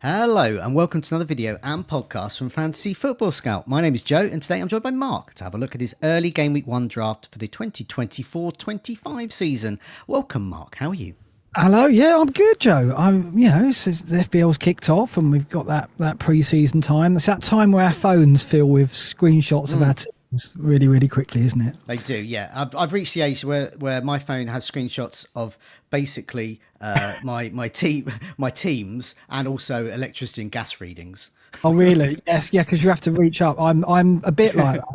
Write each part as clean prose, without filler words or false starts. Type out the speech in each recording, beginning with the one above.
Hello and welcome to another video and podcast from Fantasy Football Scout. My name is Joe and today I'm joined by Mark to have a look at his early Game Week 1 draft for the 2024-25 season. Welcome Mark, how are you? Hello, yeah, I'm good, Joe. Since the FPL's kicked off and we've got that pre-season time. It's that time where our phones fill with screenshots of our teams really, really quickly, isn't it? They do, yeah. I've reached the age where my phone has screenshots of basically my teams and also electricity and gas readings. Oh, really? Yes, yeah, because you have to reach up. I'm a bit like that.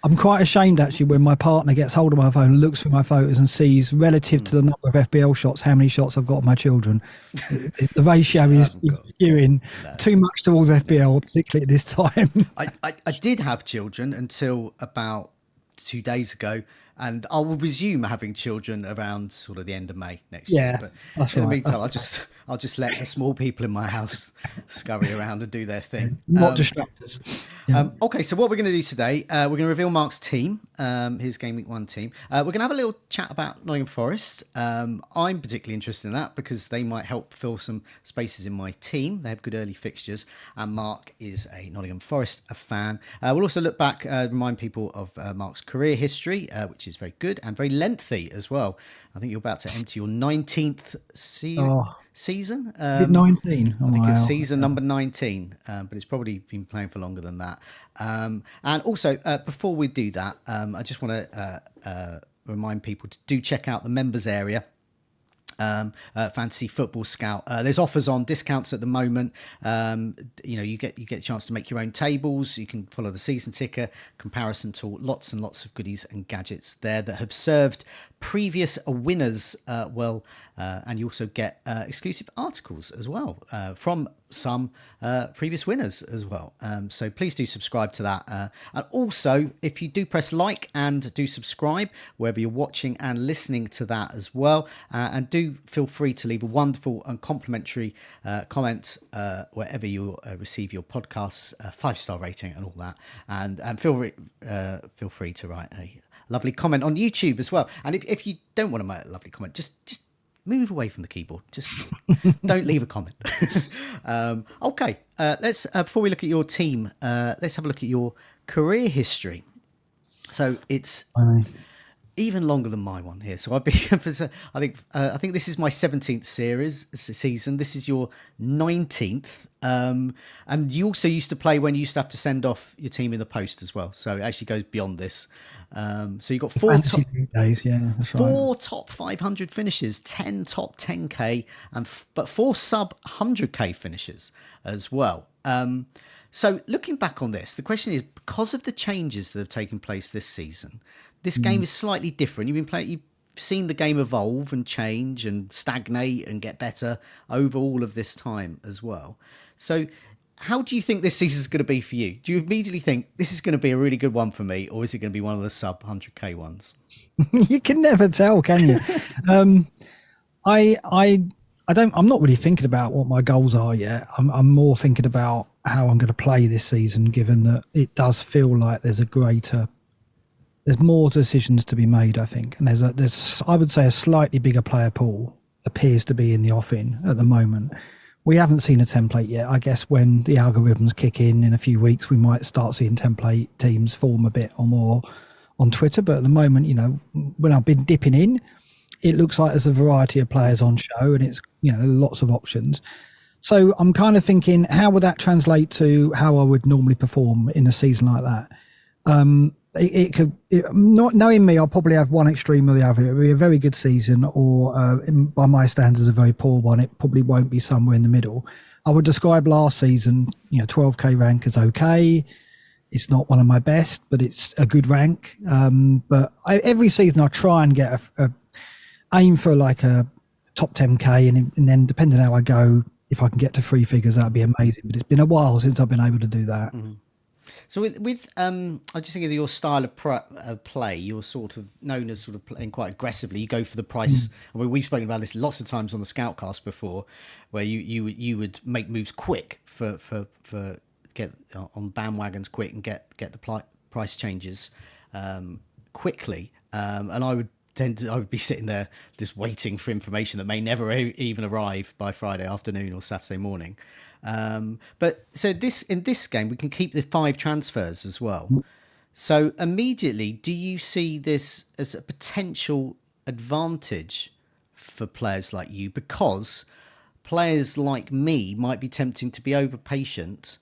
I'm quite ashamed actually when my partner gets hold of my phone and looks through my photos and sees relative to the number of FPL shots, how many shots I've got of my children. The ratio is skewing too much towards FPL, particularly at this time. I did have children until about 2 days ago, and I will resume having children around sort of the end of May next year. But that's in the right, meantime, I'll just let the small people in my house scurry around and do their thing. Not distractors. Yeah. Okay, so what we're going to do today, we're going to reveal Mark's team, his Game Week 1 team. We're going to have a little chat about Nottingham Forest. I'm particularly interested in that because they might help fill some spaces in my team. They have good early fixtures, and Mark is a Nottingham Forest fan. We'll also look back, remind people of Mark's career history, which is very good and very lengthy as well. I think you're about to enter your 19th season. 19. I think it's season number 19, but it's probably been playing for longer than that. And also, before we do that, I just want to remind people to do check out the members area. Fantasy Football Scout. There's offers on discounts at the moment. You get a chance to make your own tables. You can follow the season ticker comparison tool. Lots and lots of goodies and gadgets there that have served previous winners well, and you also get exclusive articles as well from some previous winners as well. So please do subscribe to that. And also, if you do press like and do subscribe wherever you're watching and listening to that as well, and do feel free to leave a wonderful and complimentary comment wherever you receive your podcasts, 5-star rating and all that. And feel free to write a lovely comment on YouTube as well. And if you don't want to make a lovely comment, just move away from the keyboard. Just don't leave a comment. Okay, let's before we look at your team, let's have a look at your career history. So it's even longer than my one here. So I've been, I think this is my 17th season. This is your 19th. And you also used to play when you used to have to send off your team in the post as well. So it actually goes beyond this. So you've got four top 500 finishes, 10 top 10k, but 4 sub 100k finishes as well. So looking back on this, the question is, because of the changes that have taken place this season, this game is slightly different. You've seen the game evolve and change and stagnate and get better over all of this time as well. So how do you think this season is going to be for you? Do you immediately think this is going to be a really good one for me, or is it going to be one of the sub 100k ones? You can never tell, can you? I'm not really thinking about what my goals are yet. I'm more thinking about how I'm going to play this season, given that it does feel like there's more decisions to be made, I think. And there's I would say a slightly bigger player pool appears to be in the offing at the moment. We haven't seen a template yet. I guess when the algorithms kick in a few weeks, we might start seeing template teams form a bit or more on Twitter. But at the moment, when I've been dipping in, it looks like there's a variety of players on show and it's, lots of options. So I'm kind of thinking, how would that translate to how I would normally perform in a season like that? Not knowing me, I'll probably have one extreme or the other. It'll be a very good season, or by my standards, a very poor one. It probably won't be somewhere in the middle. I would describe last season, 12k rank as okay. It's not one of my best, but it's a good rank. But every season I try and get a aim for like a top 10k, and then depending on how I go, if I can get to 3 figures, that'd be amazing. But it's been a while since I've been able to do that. Mm-hmm. So with I'm just thinking of your style of play, you're sort of known as sort of playing quite aggressively. You go for the price. I mean, we've spoken about this lots of times on the Scoutcast before, where you would make moves quick for get on bandwagons quick and get the price changes quickly. And I would be sitting there just waiting for information that may never even arrive by Friday afternoon or Saturday morning. But so in this game, we can keep the 5 transfers as well. So immediately, do you see this as a potential advantage for players like you? Because players like me might be tempting to be over patient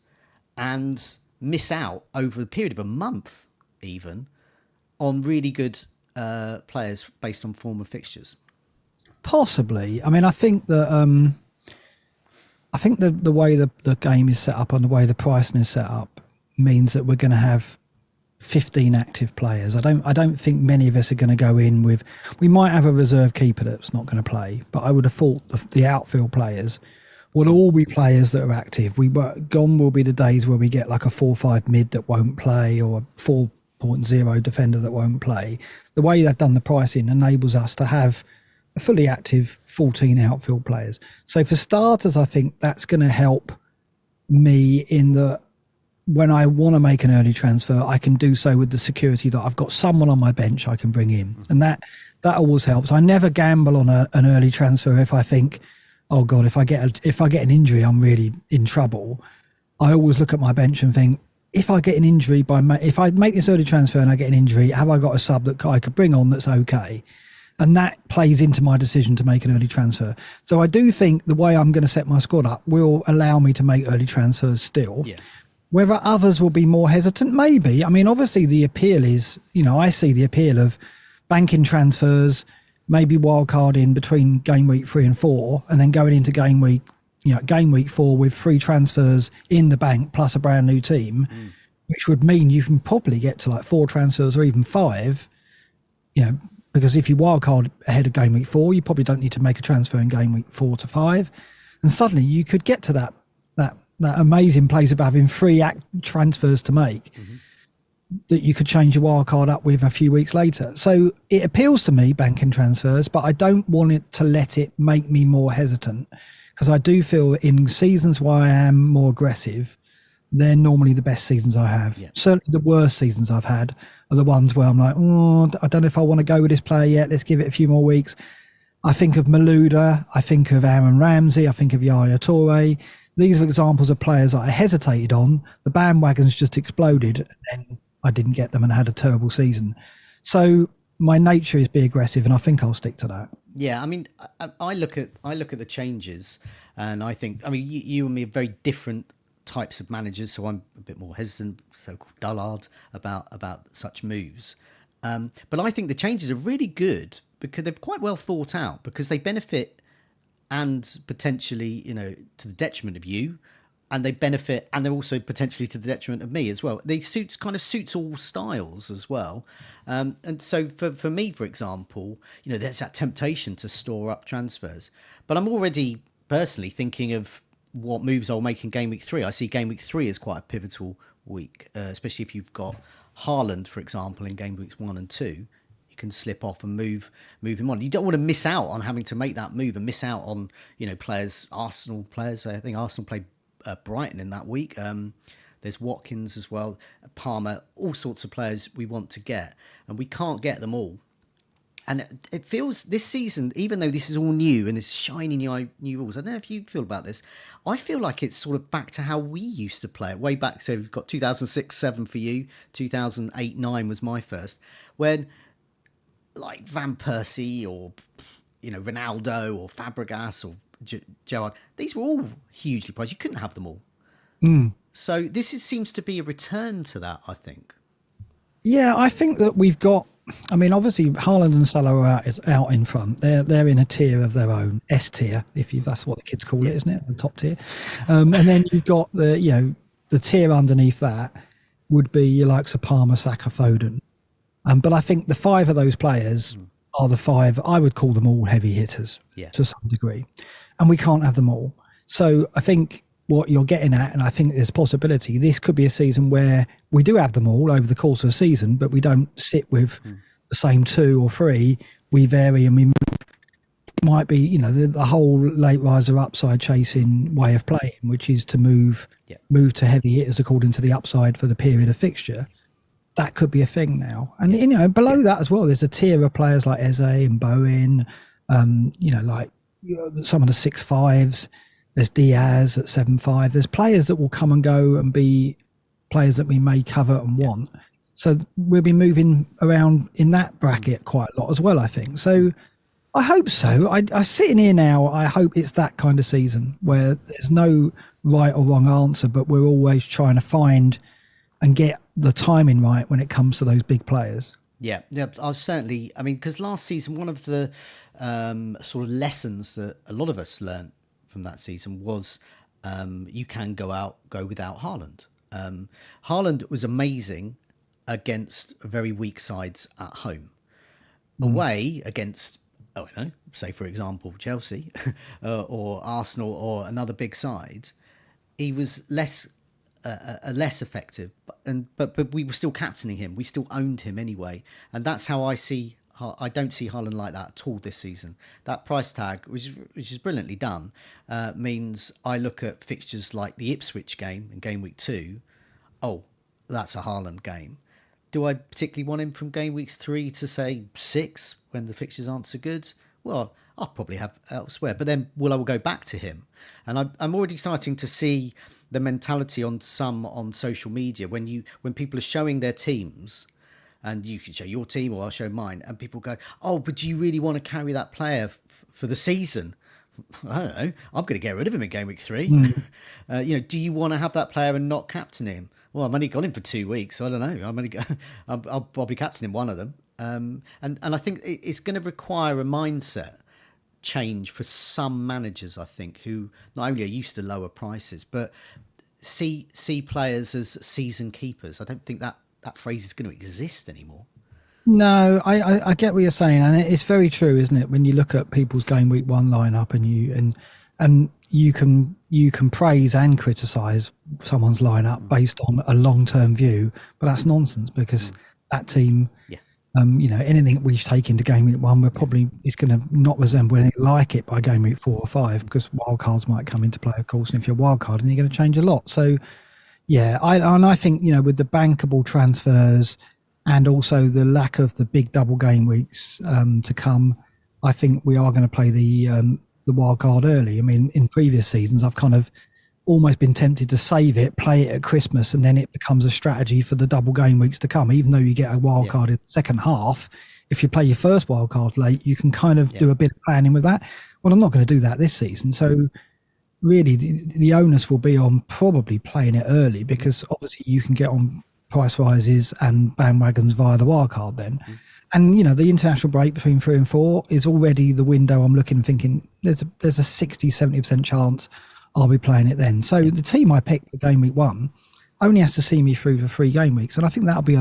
and miss out over a period of a month even on really good players based on former fixtures. Possibly. I mean, I think that the way the game is set up and the way the pricing is set up means that we're going to have 15 active players. I don't think many of us are going to go in with. We might have a reserve keeper that's not going to play, but I would have thought the outfield players will all be players that are active. Gone will be the days where we get like a 4-5 mid that won't play or a 4.0 defender that won't play. The way they've done the pricing enables us to have a fully active 14 outfield players. So for starters, I think that's going to help me in the when I want to make an early transfer, I can do so with the security that I've got someone on my bench I can bring in, and that always helps. I never gamble on an early transfer if I think, oh God, if I get an injury, I'm really in trouble. I always look at my bench and think, if I get an injury if I make this early transfer and I get an injury, have I got a sub that I could bring on that's okay? And that plays into my decision to make an early transfer. So I do think the way I'm going to set my squad up will allow me to make early transfers still. Yeah. Whether others will be more hesitant, maybe. I mean, obviously the appeal is, I see the appeal of banking transfers, maybe wildcarding between game week 3 and 4, and then going into game week 4 with 3 transfers in the bank plus a brand new team, which would mean you can probably get to like 4 transfers or even 5, because if you wildcard ahead of game week 4, you probably don't need to make a transfer in game week 4 to 5. And suddenly you could get to that amazing place of having 3 transfers to make that you could change your wild card up with a few weeks later. So it appeals to me, banking transfers, but I don't want it to let it make me more hesitant, because I do feel in seasons where I am more aggressive, they're normally the best seasons I have. Yeah. Certainly the worst seasons I've had are the ones where I'm like, I don't know if I want to go with this player yet. Let's give it a few more weeks. I think of Malouda. I think of Aaron Ramsey. I think of Yaya Toure. These are examples of players that I hesitated on. The bandwagon's just exploded, and then I didn't get them and had a terrible season. So my nature is be aggressive, and I think I'll stick to that. Yeah, I mean, I look at the changes, and I think, I mean, you and me are very different types of managers, so I'm a bit more hesitant, so-called dullard about such moves. But I think the changes are really good because they're quite well thought out, because they benefit and potentially, to the detriment of you, and they benefit, and they're also potentially to the detriment of me as well. They suits all styles as well. And so for me, for example, there's that temptation to store up transfers, but I'm already personally thinking of what moves I'll make in game week 3. I see game week 3 as quite a pivotal week, especially if you've got Haaland, for example, in game weeks 1 and 2. Can slip off and move him on. You don't want to miss out on having to make that move and miss out on Arsenal players. I think Arsenal played Brighton in that week. There's Watkins as well, Palmer, all sorts of players we want to get, and we can't get them all. And it feels this season, even though this is all new and it's shiny new rules, I don't know if you feel about this, I feel like it's sort of back to how we used to play it way back. So we've got 2006-07 for you, 2008-09 was my first, when like Van Persie or Ronaldo or Fabregas or Gerrard, these were all hugely priced. You couldn't have them all. So this seems to be a return to that, I think. Yeah, I think that we've got. I mean, obviously Haaland and Salah are out in front. They're in a tier of their own, S tier, that's what the kids call it, isn't it? The top tier. And then you've got the tier underneath that would be your likes of Palmer, Saka, Foden. But I think the 5 of those players are the 5, I would call them all heavy hitters to some degree. And we can't have them all. So I think what you're getting at, and I think there's a possibility, this could be a season where we do have them all over the course of a season, but we don't sit with the same 2 or 3. We vary and we move. It might be, the whole late riser upside chasing way of playing, which is to move to heavy hitters according to the upside for the period of fixture. That could be a thing now. And, below that as well, there's a tier of players like Eze and Bowen, like some of the 6-5s. There's Diaz at 7.5. There's players that will come and go and be players that we may cover and want. So we'll be moving around in that bracket quite a lot as well, I think. So I hope so. I sitting here now, I hope it's that kind of season where there's no right or wrong answer, but we're always trying to find and get the timing right when it comes to those big players. Yeah, I've certainly. I mean, because last season, one of the sort of lessons that a lot of us learned from that season was you can go without Haaland. Haaland was amazing against very weak sides at home. Away against, oh, I know, say for example Chelsea or Arsenal or another big side, he was less effective, but we were still captaining him. We still owned him anyway, and that's how I see. I don't see Haaland like that at all this season. That price tag, which is brilliantly done, means I look at fixtures like the Ipswich game in game week 2. Oh, that's a Haaland game. Do I particularly want him from game weeks 3 to say 6 when the fixtures aren't so good? Well, I'll probably have elsewhere, but then I will go back to him, and I'm already starting to see the mentality on social media when people are showing their teams, and you can show your team or I'll show mine, and people go, oh, but do you really want to carry that player for the season? I don't know, I'm going to get rid of him in game week 3. Do you want to have that player and not captain him? Well, I've only got him for 2 weeks, so I don't know. I'll probably captain him one of them, and I think it's going to require a mindset change for some managers, I think, who not only are used to lower prices but see players as season keepers. I don't think that phrase is going to exist anymore. No, I get what you're saying, and it's very true, isn't it? When you look at people's game week 1 lineup, and you can praise and criticize someone's lineup based on a long-term view, but that's nonsense because that team, anything we take into game week 1, it's going to not resemble anything like it by game week 4 or 5, because wildcards might come into play, of course, and if you're wildcard, and you're going to change a lot. So, yeah, I think with the bankable transfers and also the lack of the big double game weeks to come, I think we are going to play the wild card early. I mean, in previous seasons, I've kind of almost been tempted to save it, play it at Christmas, and then it becomes a strategy for the double game weeks to come. Even though you get a wild card in the second half, if you play your first wild card late, you can kind of do a bit of planning with that. Well, I'm not going to do that this season. So really, the onus will be on probably playing it early, because obviously you can get on price rises and bandwagons via the wild card then. And the international break between 3 and 4 is already the window I'm looking, thinking there's a 60-70% chance I'll be playing it then. So the team I picked for game week 1 only has to see me through for 3 game weeks, and I think that'll be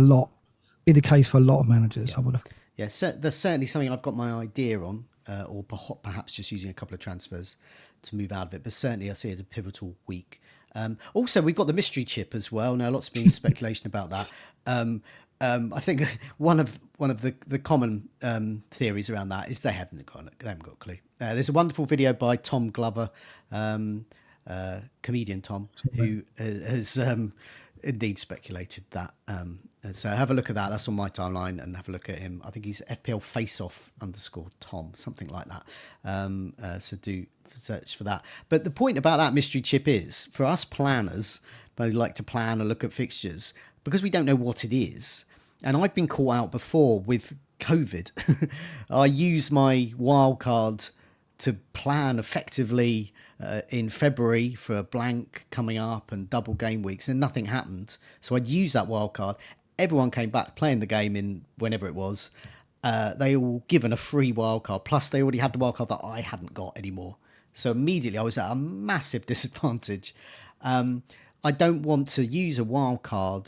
the case for a lot of managers. I would have. Yeah, so there's certainly something I've got my idea on, or perhaps just using a couple of transfers to move out of it. But certainly I see it as a pivotal week. Also, we've got the mystery chip as well. Now, lots of been speculation about that. I think one of the common theories around that is they haven't got a clue. There's a wonderful video by Tom Glover, comedian Tom, who has indeed speculated that. So have a look at that. That's on my timeline, and have a look at him. I think he's FPL FaceOff_Tom, something like that. So do search for that. But the point about that mystery chip is, for us planners, who like to plan and look at fixtures, because we don't know what it is. And I've been caught out before with COVID. I use my wild card to plan effectively in February for a blank coming up and double game weeks, and nothing happened. So I'd use that wild card. Everyone came back playing the game in whenever it was. They all given a free wild card. Plus, they already had the wild card that I hadn't got anymore. So immediately I was at a massive disadvantage. I don't want to use a wild card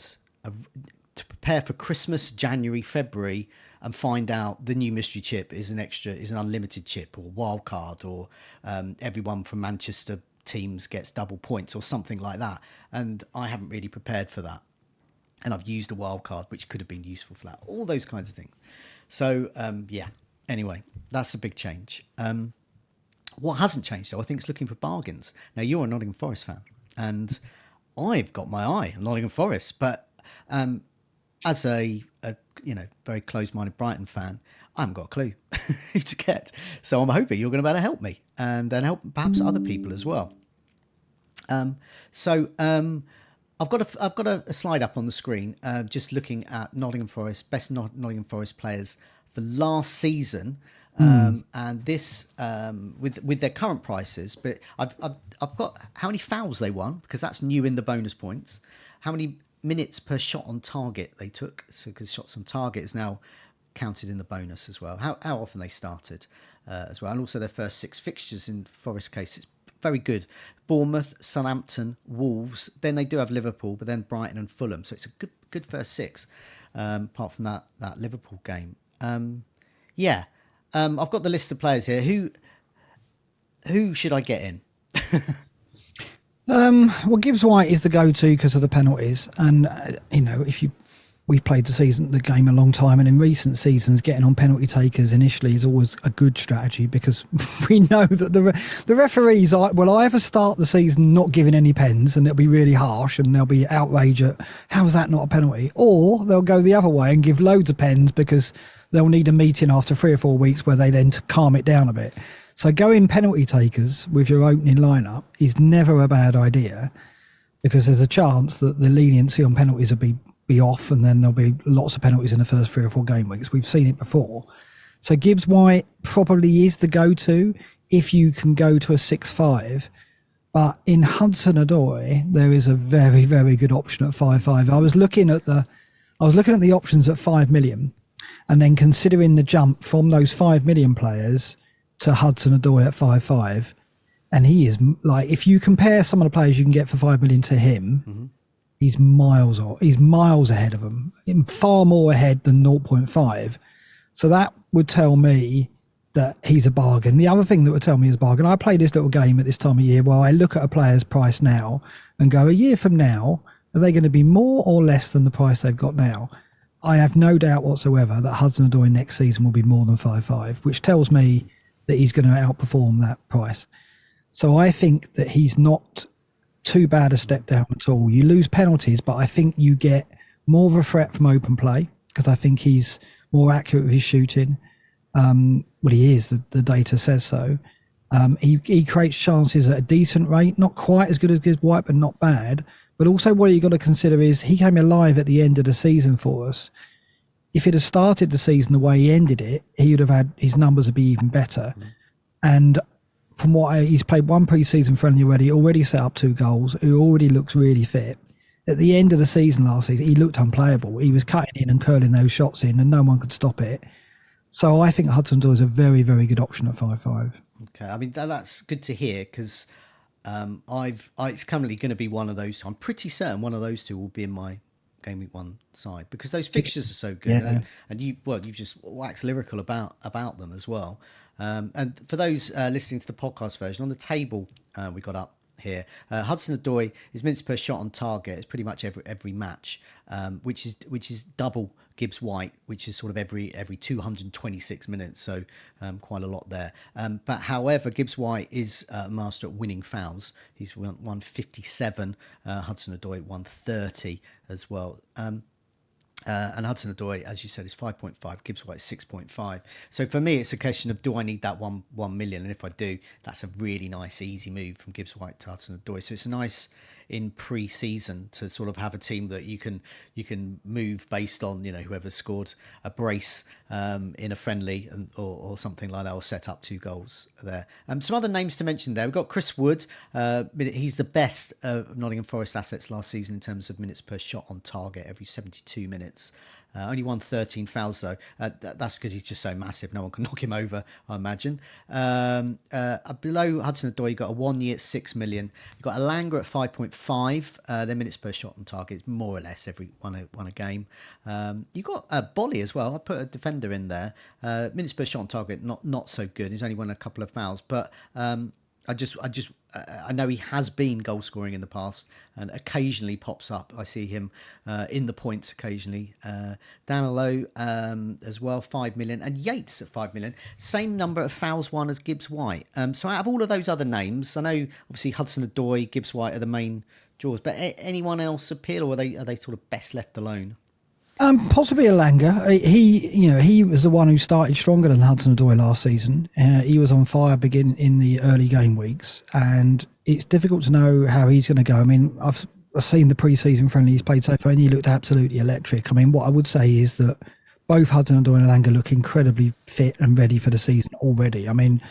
to prepare for Christmas, January, February, and find out the new mystery chip is an unlimited chip, or wild card, or everyone from Manchester teams gets double points or something like that. And I haven't really prepared for that. And I've used a wild card, which could have been useful for that. All those kinds of things. So, anyway, that's a big change. What hasn't changed, though, I think, is looking for bargains. Now, you're a Nottingham Forest fan, and I've got my eye on Nottingham Forest, but as a very close-minded Brighton fan, I haven't got a clue who to get. So I'm hoping you're going to be able to help me, and help perhaps other people as well. I've got a slide up on the screen, just looking at Nottingham Forest, best Nottingham Forest players for last season, and this with their current prices. But I've got how many fouls they won, because that's new in the bonus points. How many minutes per shot on target they took, so because shots on target is now counted in the bonus as well. How often they started as well, and also their first 6 fixtures in Forest case. It's very good. Bournemouth, Southampton, Wolves. Then they do have Liverpool, but then Brighton and Fulham. So it's a good first 6. Apart from that Liverpool game. I've got the list of players here. Who should I get in? Well, Gibbs White is the go-to because of the penalties, and we've played the game a long time, and in recent seasons, getting on penalty takers initially is always a good strategy, because we know that the referees will either start the season not giving any pens, and it'll be really harsh, and there'll be outrage at how's that not a penalty, or they'll go the other way and give loads of pens because they'll need a meeting after 3 or 4 weeks where they then calm it down a bit. So going penalty takers with your opening lineup is never a bad idea, because there's a chance that the leniency on penalties will be off, and then there'll be lots of penalties in the first 3 or 4 game weeks. We've seen it before. So Gibbs White probably is the go-to if you can go to a 6-5. But in Hudson-Odoi, there is a very, very good option at 5-5. I was looking at the options at 5 million, and then considering the jump from those 5 million players to Hudson-Odoi at 5-5, and he is like, if you compare some of the players you can get for 5 million to him, he's miles ahead of them, far more ahead than 0.5. So that would tell me that he's a bargain. The other thing that would tell me is a bargain, I play this little game at this time of year where I look at a player's price now and go, a year from now, are they going to be more or less than the price they've got now? I have no doubt whatsoever that Hudson-Odoi next season will be more than 5-5, which tells me that he's going to outperform that price. So I think that he's not too bad a step down at all. You lose penalties, but I think you get more of a threat from open play, because I think he's more accurate with his shooting. Well, he is. The data says so. He creates chances at a decent rate, not quite as good as Gibbs White, but not bad. But also what you've got to consider is he came alive at the end of the season for us. If he'd have started the season the way he ended it, he would have had, his numbers would be even better. And from he's played 1 pre-season friendly already set up 2 goals, who already looks really fit. At the end of the season last season, he looked unplayable. He was cutting in and curling those shots in, and no one could stop it. So I think Hudson-Odoi is a very, very good option at 5-5. Okay, I mean that's good to hear, because it's currently going to be one of those. I'm pretty certain one of those 2 will be in my game week 1 side, because those fixtures are so good, and you've just waxed lyrical about them as well. And for those listening to the podcast version, on the table we got up here, Hudson-Odoi, his minutes per shot on target is pretty much every match, which is double Gibbs White, which is sort of every 226 minutes, so quite a lot there. But however, Gibbs White is master at winning fouls. He's won 157, Hudson-Odoi 130 as well. And Hudson-Odoi, as you said, is 5.5. Gibbs White is 6.5. So for me, it's a question of, do I need that 1 million? And if I do, that's a really nice, easy move from Gibbs White to Hudson-Odoi. So it's a nice in pre-season to sort of have a team that you can move based on, whoever scored a brace in a friendly or something like that, or set up 2 goals there. Some other names to mention there. We've got Chris Wood. He's the best of Nottingham Forest assets last season in terms of minutes per shot on target, every 72 minutes. Only won 13 fouls though. That's because he's just so massive. No one can knock him over, I imagine. Below Hudson-Odoi, you've got a 1 year at 6 million. You've got Alanga at 5.5. Their minutes per shot on target is more or less every one a game. You've got Bolly as well. I put a defender in there. Minutes per shot on target, not so good. He's only won a couple of fouls, but I know he has been goal scoring in the past and occasionally pops up. I see him in the points occasionally. Danilo as well, 5 million, and Yates at 5 million. Same number of fouls won as Gibbs White. So out of all of those other names, I know obviously Hudson-Odoi, Gibbs White are the main draws, but anyone else appeal, or are they sort of best left alone? Possibly Elanga. He was the one who started stronger than Hudson-Odoi last season. He was on fire beginning in the early game weeks, and it's difficult to know how he's going to go. I mean, I've seen the pre-season friendly he's played so far, and he looked absolutely electric. I mean, what I would say is that both Hudson-Odoi and Elanga look incredibly fit and ready for the season already. I mean,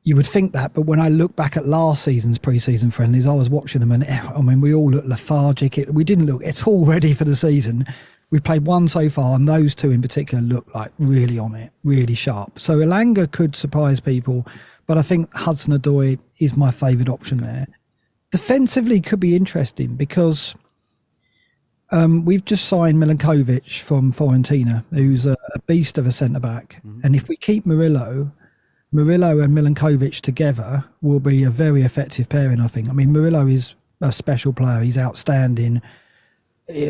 you would think that, but when I look back at last season's pre-season friendlies, I was watching them, and I mean, we all look lethargic. We didn't look. It's all ready for the season. We've played one so far, and those two in particular look like really on it, really sharp. So Elanga could surprise people, but I think Hudson-Odoi is my favourite option there. Defensively could be interesting because we've just signed Milinkovic from Fiorentina, who's a beast of a centre-back. Mm-hmm. And if we keep Murillo and Milinkovic together will be a very effective pairing, I think. I mean, Murillo is a special player. He's outstanding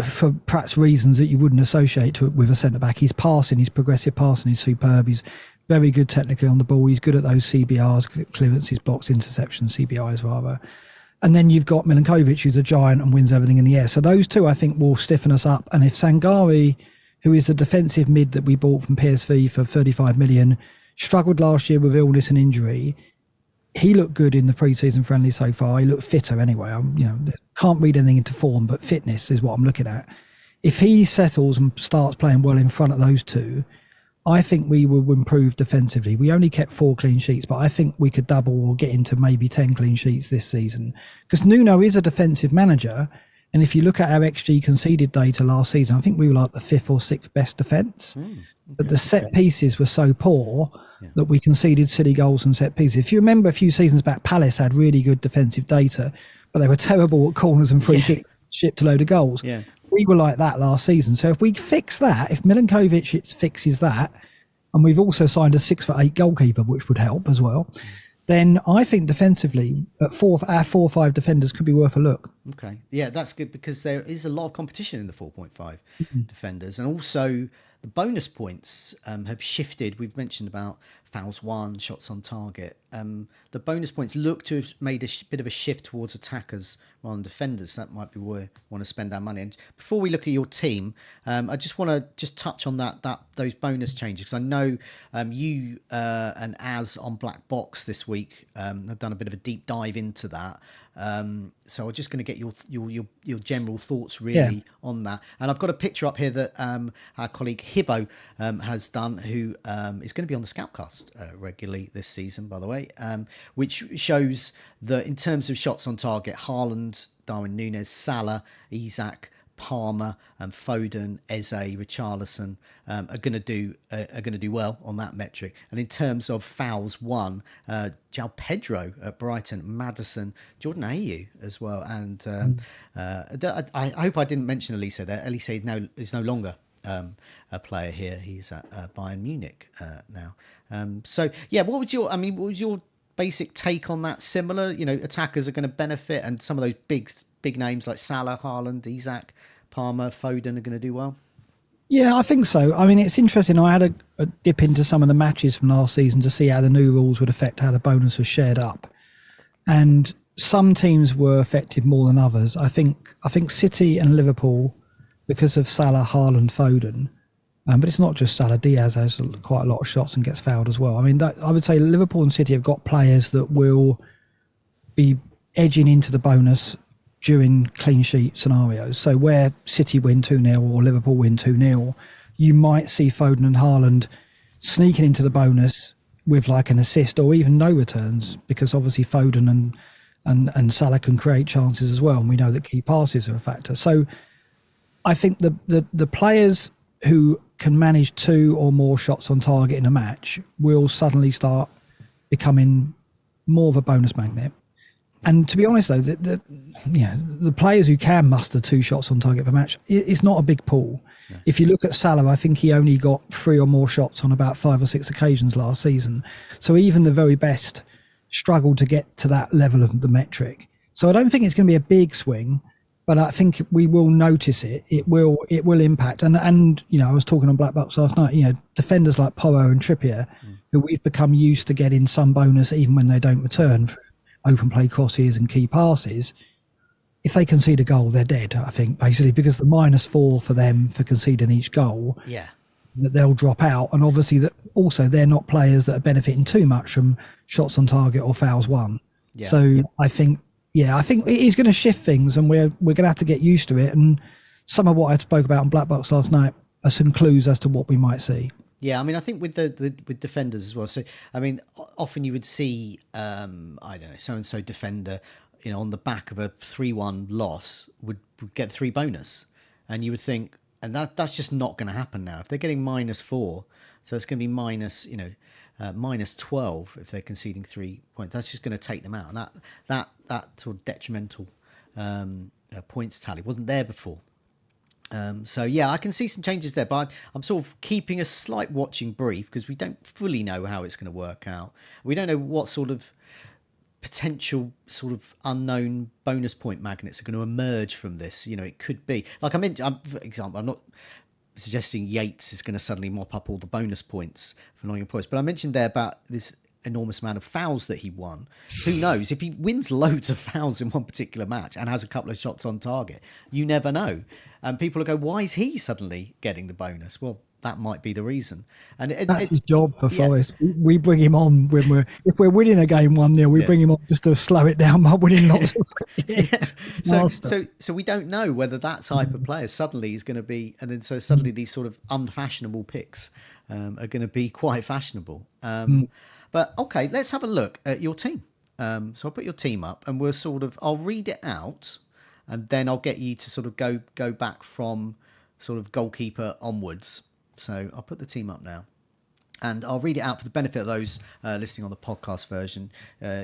for perhaps reasons that you wouldn't associate with a centre-back. His passing, his progressive passing is superb. He's very good technically on the ball. He's good at those CBRs, clearances, blocks, interceptions, CBIs rather. And then you've got Milinkovic, who's a giant and wins everything in the air. So those two, I think, will stiffen us up. And if Sangari, who is a defensive mid that we bought from PSV for 35 million, struggled last year with illness and injury, he looked good in the pre-season friendly so far. He looked fitter anyway. Can't read anything into form, but fitness is what I'm looking at. If he settles and starts playing well in front of those two, I think we will improve defensively. We only kept 4 clean sheets, but I think we could double or get into maybe 10 clean sheets this season. Because Nuno is a defensive manager, and if you look at our XG conceded data last season, I think we were like the 5th or 6th best defence. But the set pieces were so poor that we conceded silly goals and set pieces. If you remember a few seasons back, Palace had really good defensive data, but they were terrible at corners and free kicks, shipped a load of goals. Yeah. We were like that last season. So if we fix that, if Milinkovic fixes that, and we've also signed a 6'8" goalkeeper, which would help as well, then I think defensively, our 4 or 5 defenders could be worth a look. Okay. Yeah, that's good because there is a lot of competition in the 4.5 defenders. And also the bonus points have shifted. We've mentioned about fouls won, shots on target. The bonus points look to have made a bit of a shift towards attackers rather than defenders. That might be where we want to spend our money. And before we look at your team, I just want to touch on those bonus changes, because I know you and Az on Black Box this week have done a bit of a deep dive into that. So I'm just going to get your general thoughts really on that. And I've got a picture up here that our colleague Hibbo has done, who is going to be on the Scoutcast regularly this season, by the way, which shows that in terms of shots on target, Haaland, Darwin Núñez, Salah, Isak, Palmer, Foden, Eze, Richarlison are going to do well on that metric. And in terms of fouls won, João Pedro at Brighton, Maddison, Jordan Ayew as well, and I hope I didn't mention Elise there. Elise is no longer a player here. He's at Bayern Munich now. What was your basic take on that? Similar, attackers are going to benefit, and some of those big names like Salah, Haaland, Isak, Palmer, Foden are going to do well. Yeah, I think so. I mean, it's interesting. I had a dip into some of the matches from last season to see how the new rules would affect how the bonus was shared up, and some teams were affected more than others. I think City and Liverpool, because of Salah, Haaland, Foden, but it's not just Salah. Diaz has quite a lot of shots and gets fouled as well. I mean, I would say Liverpool and City have got players that will be edging into the bonus during clean sheet scenarios. So where City win 2-0 or Liverpool win 2-0, you might see Foden and Haaland sneaking into the bonus with like an assist or even no returns, because obviously Foden and Salah can create chances as well, and we know that key passes are a factor. So I think the players who can manage 2 or more shots on target in a match will suddenly start becoming more of a bonus magnet. And to be honest, though, the players who can muster 2 shots on target per match, it's not a big pool. Yeah. If you look at Salah, I think he only got 3 or more shots on about 5 or 6 occasions last season. So even the very best struggled to get to that level of the metric. So I don't think it's going to be a big swing, but I think we will notice it. It will impact. And I was talking on Black Box last night. Defenders like Porro and Trippier, who we've become used to getting some bonus even when they don't return, open play crosses and key passes, if they concede a goal, they're dead, I think, basically, because the -4 for them for conceding each goal, Yeah. that they'll drop out. And obviously that also they're not players that are benefiting too much from shots on target or fouls won. Yeah. So I think it is going to shift things, and we're going to have to get used to it. And some of what I spoke about on Black Box last night are some clues as to what we might see. Yeah, I mean, I think with with defenders as well. So, I mean, often you would see, I don't know, so and so defender, on the back of a 3-1 loss would get 3 bonus, and you would think, and that's just not going to happen now. If they're getting -4, so it's going to be -12 if they're conceding 3 points. That's just going to take them out, and that sort of detrimental points tally wasn't there before. So yeah, I can see some changes there, but I'm sort of keeping a slight watching brief because we don't fully know how it's going to work out. We don't know what sort of potential sort of unknown bonus point magnets are going to emerge from this. It could be like for example, I'm not suggesting Yates is going to suddenly mop up all the bonus points for Nottingham Forest, but I mentioned there about this enormous amount of fouls that he won. Who knows if he wins loads of fouls in one particular match and has a couple of shots on target? You never know. And people will go, why is he suddenly getting the bonus? Well, that might be the reason. And that's his job for Forest. We bring him on when if we're winning a game 1-0, we bring him on just to slow it down by winning lots of So we don't know whether that type of player suddenly is going to be, and then so suddenly these sort of unfashionable picks are going to be quite fashionable. But okay, let's have a look at your team. So I'll put your team up, and I'll read it out, and then I'll get you to sort of go back from sort of goalkeeper onwards. So I'll put the team up now, and I'll read it out for the benefit of those listening on the podcast version.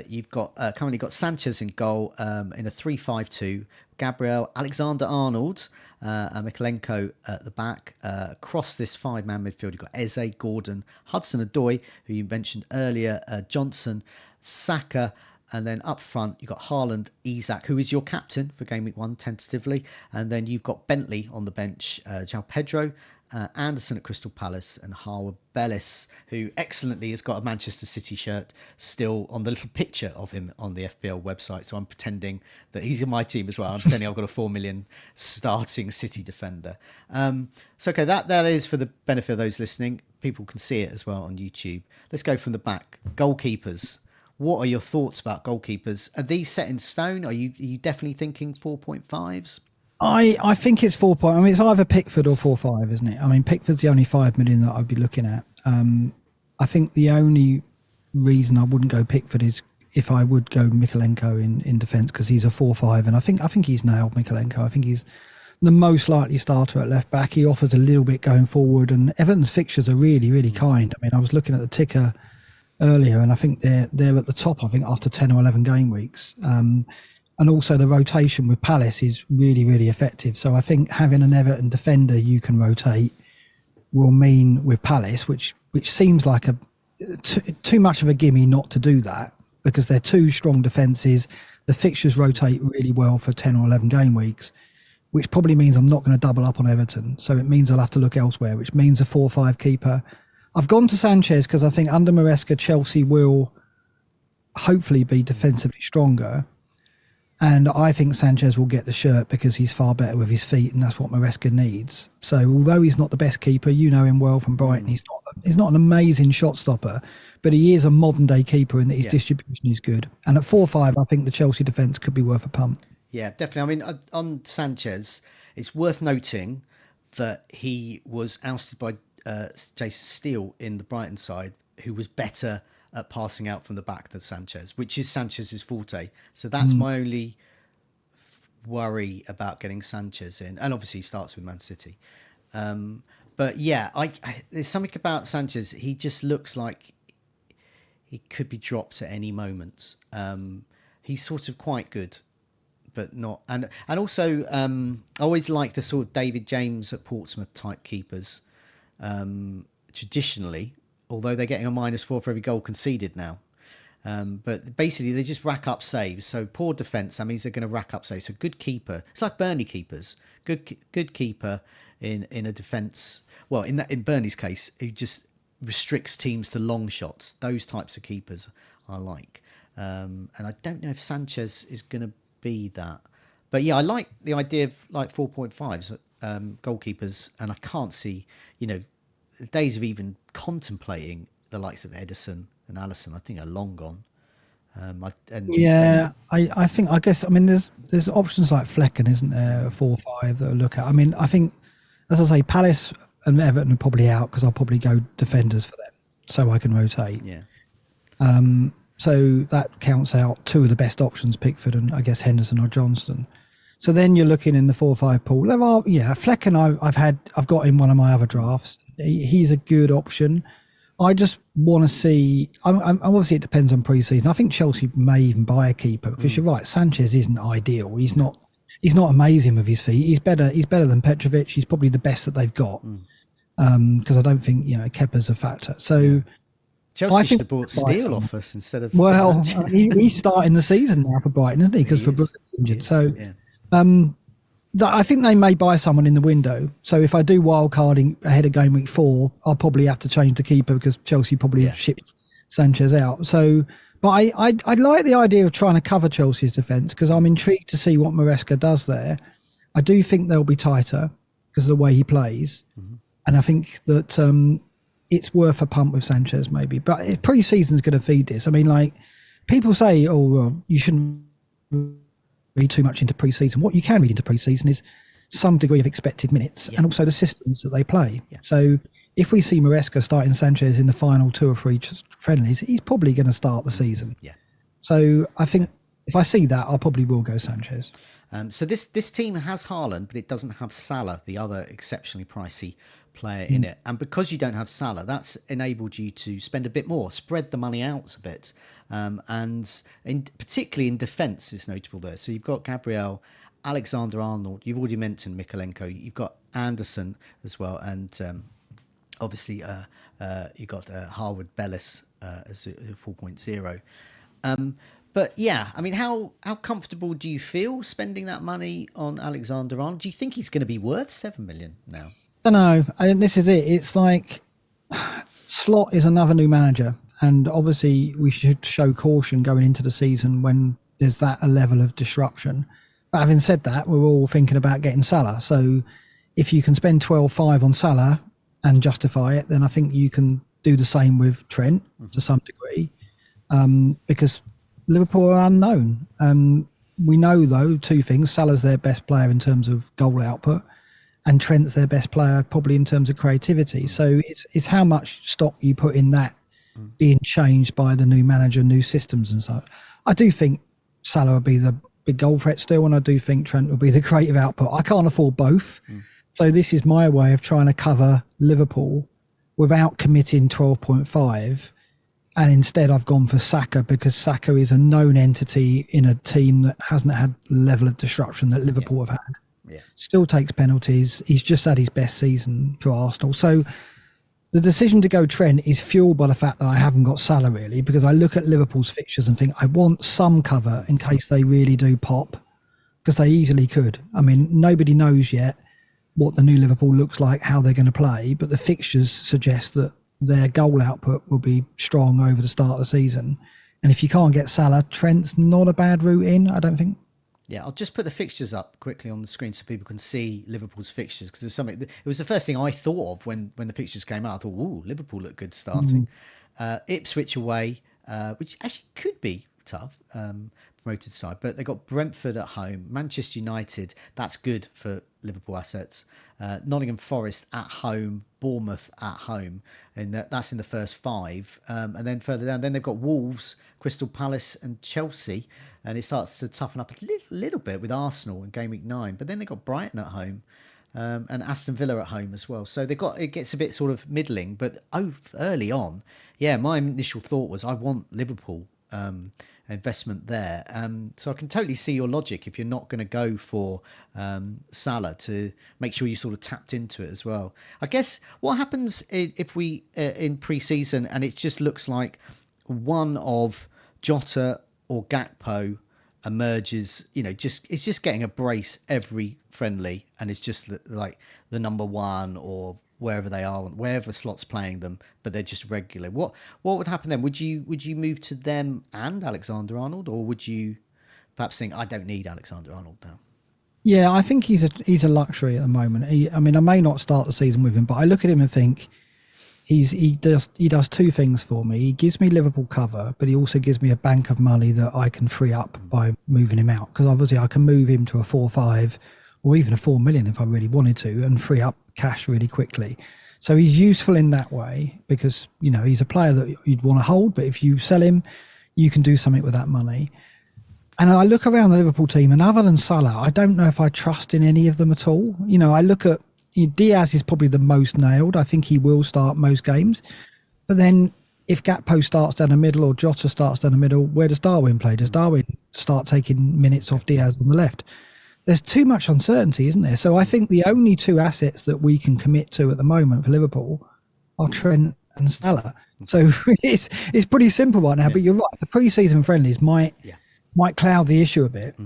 You've got currently got Sanchez in goal in a 3-5-2. Gabriel, Alexander-Arnold, Mikalenko at the back. Across this 5-man midfield, you've got Eze, Gordon, Hudson-Odoi, who you mentioned earlier, Johnson, Saka, and then up front, you've got Haaland, Isak, who is your captain for Game Week 1, tentatively. And then you've got Bentley on the bench, João Pedro, Anderson at Crystal Palace, and Harwood Bellis, who excellently has got a Manchester City shirt still on the little picture of him on the FPL website. So I'm pretending that he's in my team as well. I'm pretending I've got a 4 million starting City defender. So okay, that is for the benefit of those listening. People can see it as well on YouTube. Let's go from the back. Goalkeepers. What are your thoughts about goalkeepers? Are these set in stone? Are you definitely thinking 4.5s? I think it's 4 point. I mean, it's either Pickford or 4-5, isn't it? I mean, Pickford's the only 5 million that I'd be looking at. I think the only reason I wouldn't go Pickford is if I would go Mikalenko in defence, because he's a 4-5, and I think he's nailed Mikalenko. I think he's the most likely starter at left back. He offers a little bit going forward, and Everton's fixtures are really, really kind. I mean, I was looking at the ticker earlier, and I think they're at the top, I think, after 10 or 11 game weeks. And also the rotation with Palace is really, really effective. So I think having an Everton defender you can rotate will mean with Palace, which seems like too much of a gimme not to do that, because they're 2 strong defences. The fixtures rotate really well for 10 or 11 game weeks, which probably means I'm not going to double up on Everton. So it means I'll have to look elsewhere, which means a 4-5 keeper. I've gone to Sanchez because I think under Maresca, Chelsea will hopefully be defensively stronger. And I think Sanchez will get the shirt because he's far better with his feet, and that's what Maresca needs. So although he's not the best keeper, you know him well from Brighton, he's not an amazing shot stopper, but he is a modern day keeper in that his distribution is good. And at 4-5, I think the Chelsea defence could be worth a punt. Yeah, definitely. I mean, on Sanchez, it's worth noting that he was ousted by Jason Steele in the Brighton side, who was better at passing out from the back than Sanchez, which is Sanchez's forte. So that's my only worry about getting Sanchez in. And obviously he starts with Man City. But yeah, there's something about Sanchez. He just looks like he could be dropped at any moment. He's sort of quite good, but not. And also, I always like the sort of David James at Portsmouth type keepers. Traditionally, although they're getting a -4 for every goal conceded now. But basically, they just rack up saves. So poor defence, that means they're going to rack up saves. So good keeper. It's like Burnley keepers. Good keeper in a defence. Well, in Burnley's case, who just restricts teams to long shots. Those types of keepers I like. And I don't know if Sanchez is going to be that. But yeah, I like the idea of like 4.5s goalkeepers, and I can't see, the days of even contemplating the likes of Edison and Allison. I think are long gone. And Yeah, I think, I guess, I mean, there's options like Flecken, isn't there, 4-5 that I look at. I mean, I think, as I say, Palace and Everton are probably out because I'll probably go defenders for them so I can rotate. yeah, So that counts out two of the best options, Pickford and I guess Henderson or Johnston. So then you're looking in the 4-5 pool. There are, Flecken I've got in one of my other drafts. He's a good option. I just want to see. Obviously, it depends on pre-season. I think Chelsea may even buy a keeper because you're right. Sanchez isn't ideal. He's not amazing with his feet. He's better than Petrovic. He's probably the best that they've got. Because I don't think Kepa's a factor. So Chelsea should have bought Steele off us instead of. Well, he's starting the season now for Brighton, isn't he? Because for Brooklyn injured. So I think they may buy someone in the window. So if I do wild carding ahead of game week 4, I'll probably have to change the keeper because Chelsea probably have shipped Sanchez out. So, but I like the idea of trying to cover Chelsea's defence because I'm intrigued to see what Maresca does there. I do think they'll be tighter because of the way he plays. And I think that it's worth a punt with Sanchez maybe. But pre-season's going to feed this. I mean, like, people say, oh, well, you shouldn't read too much into pre-season. What you can read into pre-season is some degree of expected minutes and also the systems that they play. So if we see Maresca starting Sanchez in the final 2 or 3 friendlies, he's probably going to start the season. So I think if I see that, I probably will go Sanchez. So this team has Haaland, but it doesn't have Salah, the other exceptionally pricey player in it. And because you don't have Salah, that's enabled you to spend a bit more, spread the money out a bit. Particularly in defence is notable there. So you've got Gabriel, Alexander-Arnold, you've already mentioned Mikolenko, you've got Anderson as well, and obviously you've got Harwood Bellis as a 4.0. But yeah, I mean, how comfortable do you feel spending that money on Alexander-Arnold? Do you think he's going to be worth 7 million now? I don't know. This is it. It's like Slot is another new manager. And obviously we should show caution going into the season when there's that a level of disruption. But having said that, we're all thinking about getting Salah. So if you can spend 12.5 on Salah and justify it, then I think you can do the same with Trent to some degree. Because Liverpool are unknown. We know, though, 2 things. Salah's their best player in terms of goal output, and Trent's their best player probably in terms of creativity. So it's how much stock you put in that being changed by the new manager, new systems and so. I do think Salah will be the big goal threat still, and I do think Trent will be the creative output. I can't afford both. So this is my way of trying to cover Liverpool without committing 12.5. And instead I've gone for Saka because Saka is a known entity in a team that hasn't had the level of disruption that Liverpool have had. Still takes penalties. He's just had his best season for Arsenal. So the decision to go Trent is fueled by the fact that I haven't got Salah really, because I look at Liverpool's fixtures and think I want some cover in case they really do pop, because they easily could. I mean, nobody knows yet what the new Liverpool looks like, how they're going to play, but the fixtures suggest that their goal output will be strong over the start of the season. And if you can't get Salah, Trent's not a bad route in, I don't think. Yeah, I'll just put the fixtures up quickly on the screen so people can see Liverpool's fixtures, because it was the first thing I thought of when the fixtures came out. I thought, ooh, Liverpool look good starting. Ipswich away, which actually could be tough, promoted side, but they got Brentford at home, Manchester United, that's good for Liverpool assets, Nottingham Forest at home, Bournemouth at home, and that's in the first 5. And then further down, then they've got Wolves, Crystal Palace and Chelsea, and it starts to toughen up a little bit with Arsenal in game week 9. But then they've got Brighton at home and Aston Villa at home as well. So it gets a bit sort of middling, but early on, yeah, my initial thought was I want Liverpool investment there. So I can totally see your logic if you're not going to go for Salah, to make sure you sort of tapped into it as well. I guess what happens if we in pre-season and it just looks like one of Jota or Gakpo emerges, it's just getting a brace every friendly, and it's just like the number 1 or wherever they are, wherever Slot's playing them, but they're just regular. What would happen then? Would you move to them and Alexander-Arnold, or would you perhaps think I don't need Alexander-Arnold now? Yeah, I think he's a luxury at the moment. I mean, I may not start the season with him, but I look at him and think he does two things for me. He gives me Liverpool cover, but he also gives me a bank of money that I can free up by moving him out. Because obviously I can move him to a 4-5 or even a 4 million if I really wanted to, and free up cash really quickly. So he's useful in that way because, you know, he's a player that you'd want to hold, but if you sell him, you can do something with that money. And I look around the Liverpool team, and other than Salah, I don't know if I trust in any of them at all. You know, I look at Diaz is probably the most nailed. I think he will start most games. But then if Gakpo starts down the middle or Jota starts down the middle, where does Darwin play? Does Darwin start taking minutes off Diaz on the left? There's too much uncertainty, isn't there? So I think the only two assets that we can commit to at the moment for Liverpool are Trent and Salah. So it's pretty simple right now. But you're right. The pre-season friendlies might cloud the issue a bit.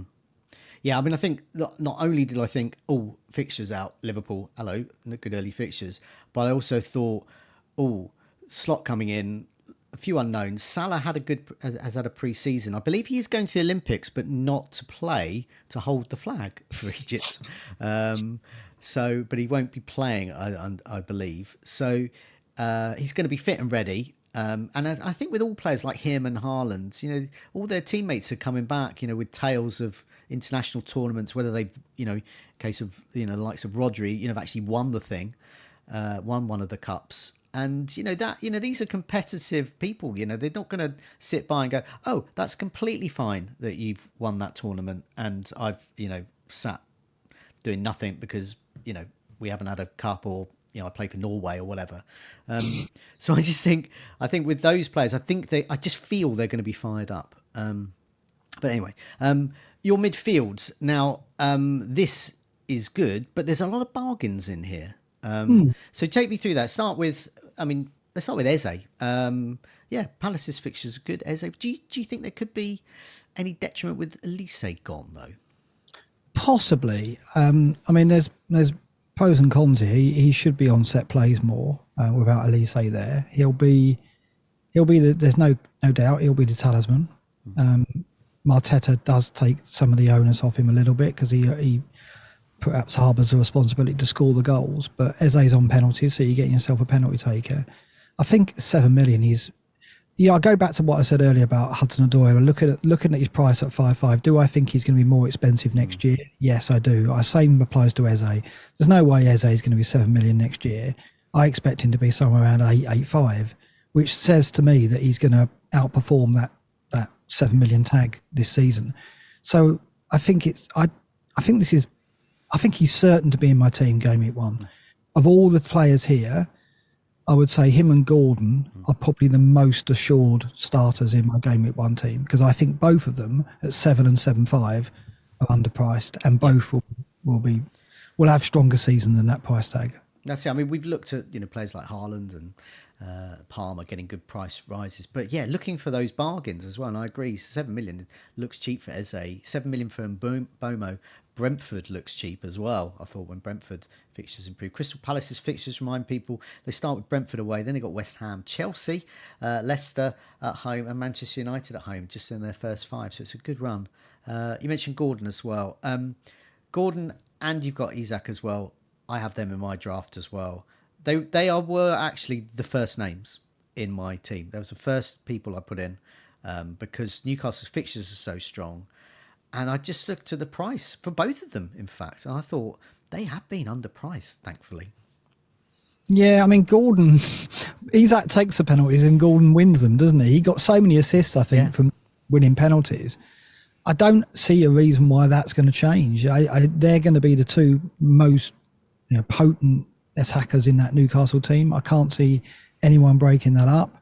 Yeah, I mean, I think not only did I think, oh, fixtures out, Liverpool, hello, good early fixtures, but I also thought, oh, slot coming in, a few unknowns. Salah has had a pre-season. I believe he is going to the Olympics, but not to play, to hold the flag for Egypt. But he won't be playing, I believe. So he's going to be fit and ready. And I think with all players like him and Haaland, you know, all their teammates are coming back, you know, with tales of international tournaments, whether they've, you know, case of, you know, the likes of Rodri, you know, have actually won the thing, won one of the cups. And, you know, that, you know, these are competitive people, you know, they're not going to sit by and go, oh, that's completely fine that you've won that tournament and I've, you know, sat doing nothing because, you know, we haven't had a cup or, you know, I play for Norway or whatever. So I think with those players, I just feel they're going to be fired up. But anyway, your midfields. Now, this is good, but there's a lot of bargains in here. So take me through that. Let's start with Eze. Palace's fixtures are good. Eze, do you think there could be any detriment with Elise gone, though? Possibly. I mean, there's pros and cons here. He should be on set plays more without Elise there. There's no doubt he'll be the talisman. Arteta does take some of the onus off him a little bit because he perhaps harbours the responsibility to score the goals. But Eze's on penalties, so you're getting yourself a penalty taker. I think 7 million is... Yeah, I go back to what I said earlier about Hudson-Odoi. Looking at his price at 5.5, do I think he's going to be more expensive next year? Yes, I do. Same applies to Eze. There's no way Eze is going to be 7 million next year. I expect him to be somewhere around 8.5, which says to me that he's going to outperform that 7 million tag this season. So I think he's certain to be in my team game week 1. Of all the players here, I would say him and Gordon are probably the most assured starters in my game week 1 team because I think both of them at 7 and 7.5 are underpriced, and both will have stronger season than that price tag. That's it. I mean, we've looked at, you know, players like Haaland and Palmer getting good price rises, but yeah, looking for those bargains as well. And I agree, 7 million looks cheap for Eze. 7 million for Bomo. Brentford looks cheap as well, I thought, when Brentford fixtures improve. Crystal Palace's fixtures remind people they start with Brentford away, then they got West Ham, Chelsea, Leicester at home, and Manchester United at home, just in their first 5. So it's a good run. You mentioned Gordon as well. Gordon, and you've got Isak as well. I have them in my draft as well. They were actually the first names in my team. They was the first people I put in because Newcastle's fixtures are so strong. And I just looked to the price for both of them, in fact. And I thought they have been underpriced, thankfully. Yeah, I mean, Gordon, Isak takes the penalties and Gordon wins them, doesn't he? He got so many assists, I think, from winning penalties. I don't see a reason why that's going to change. They're going to be the two most potent attackers in that Newcastle team. I can't see anyone breaking that up.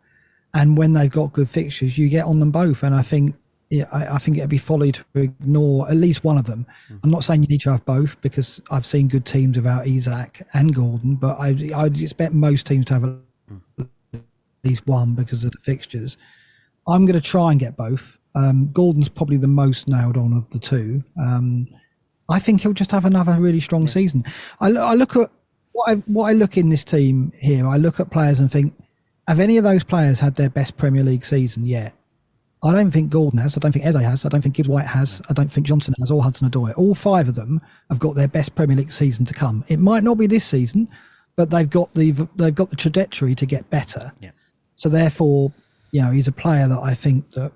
And when they've got good fixtures, you get on them both. And I think it'd be folly to ignore at least one of them. I'm not saying you need to have both because I've seen good teams without Isak and Gordon, but I'd expect most teams to have at least one because of the fixtures. I'm going to try and get both. Gordon's probably the most nailed on of the two. I think he'll just have another really strong season. I look at what I look in this team here. I look at players and think, have any of those players had their best Premier League season yet? I don't think Gordon has. I don't think Eze has. I don't think Gibbs White has. I don't think Johnson has, or Hudson-Odoi. All five of them have got their best Premier League season to come. It might not be this season, but they've got the trajectory to get better. Yeah. So therefore, he's a player that I think that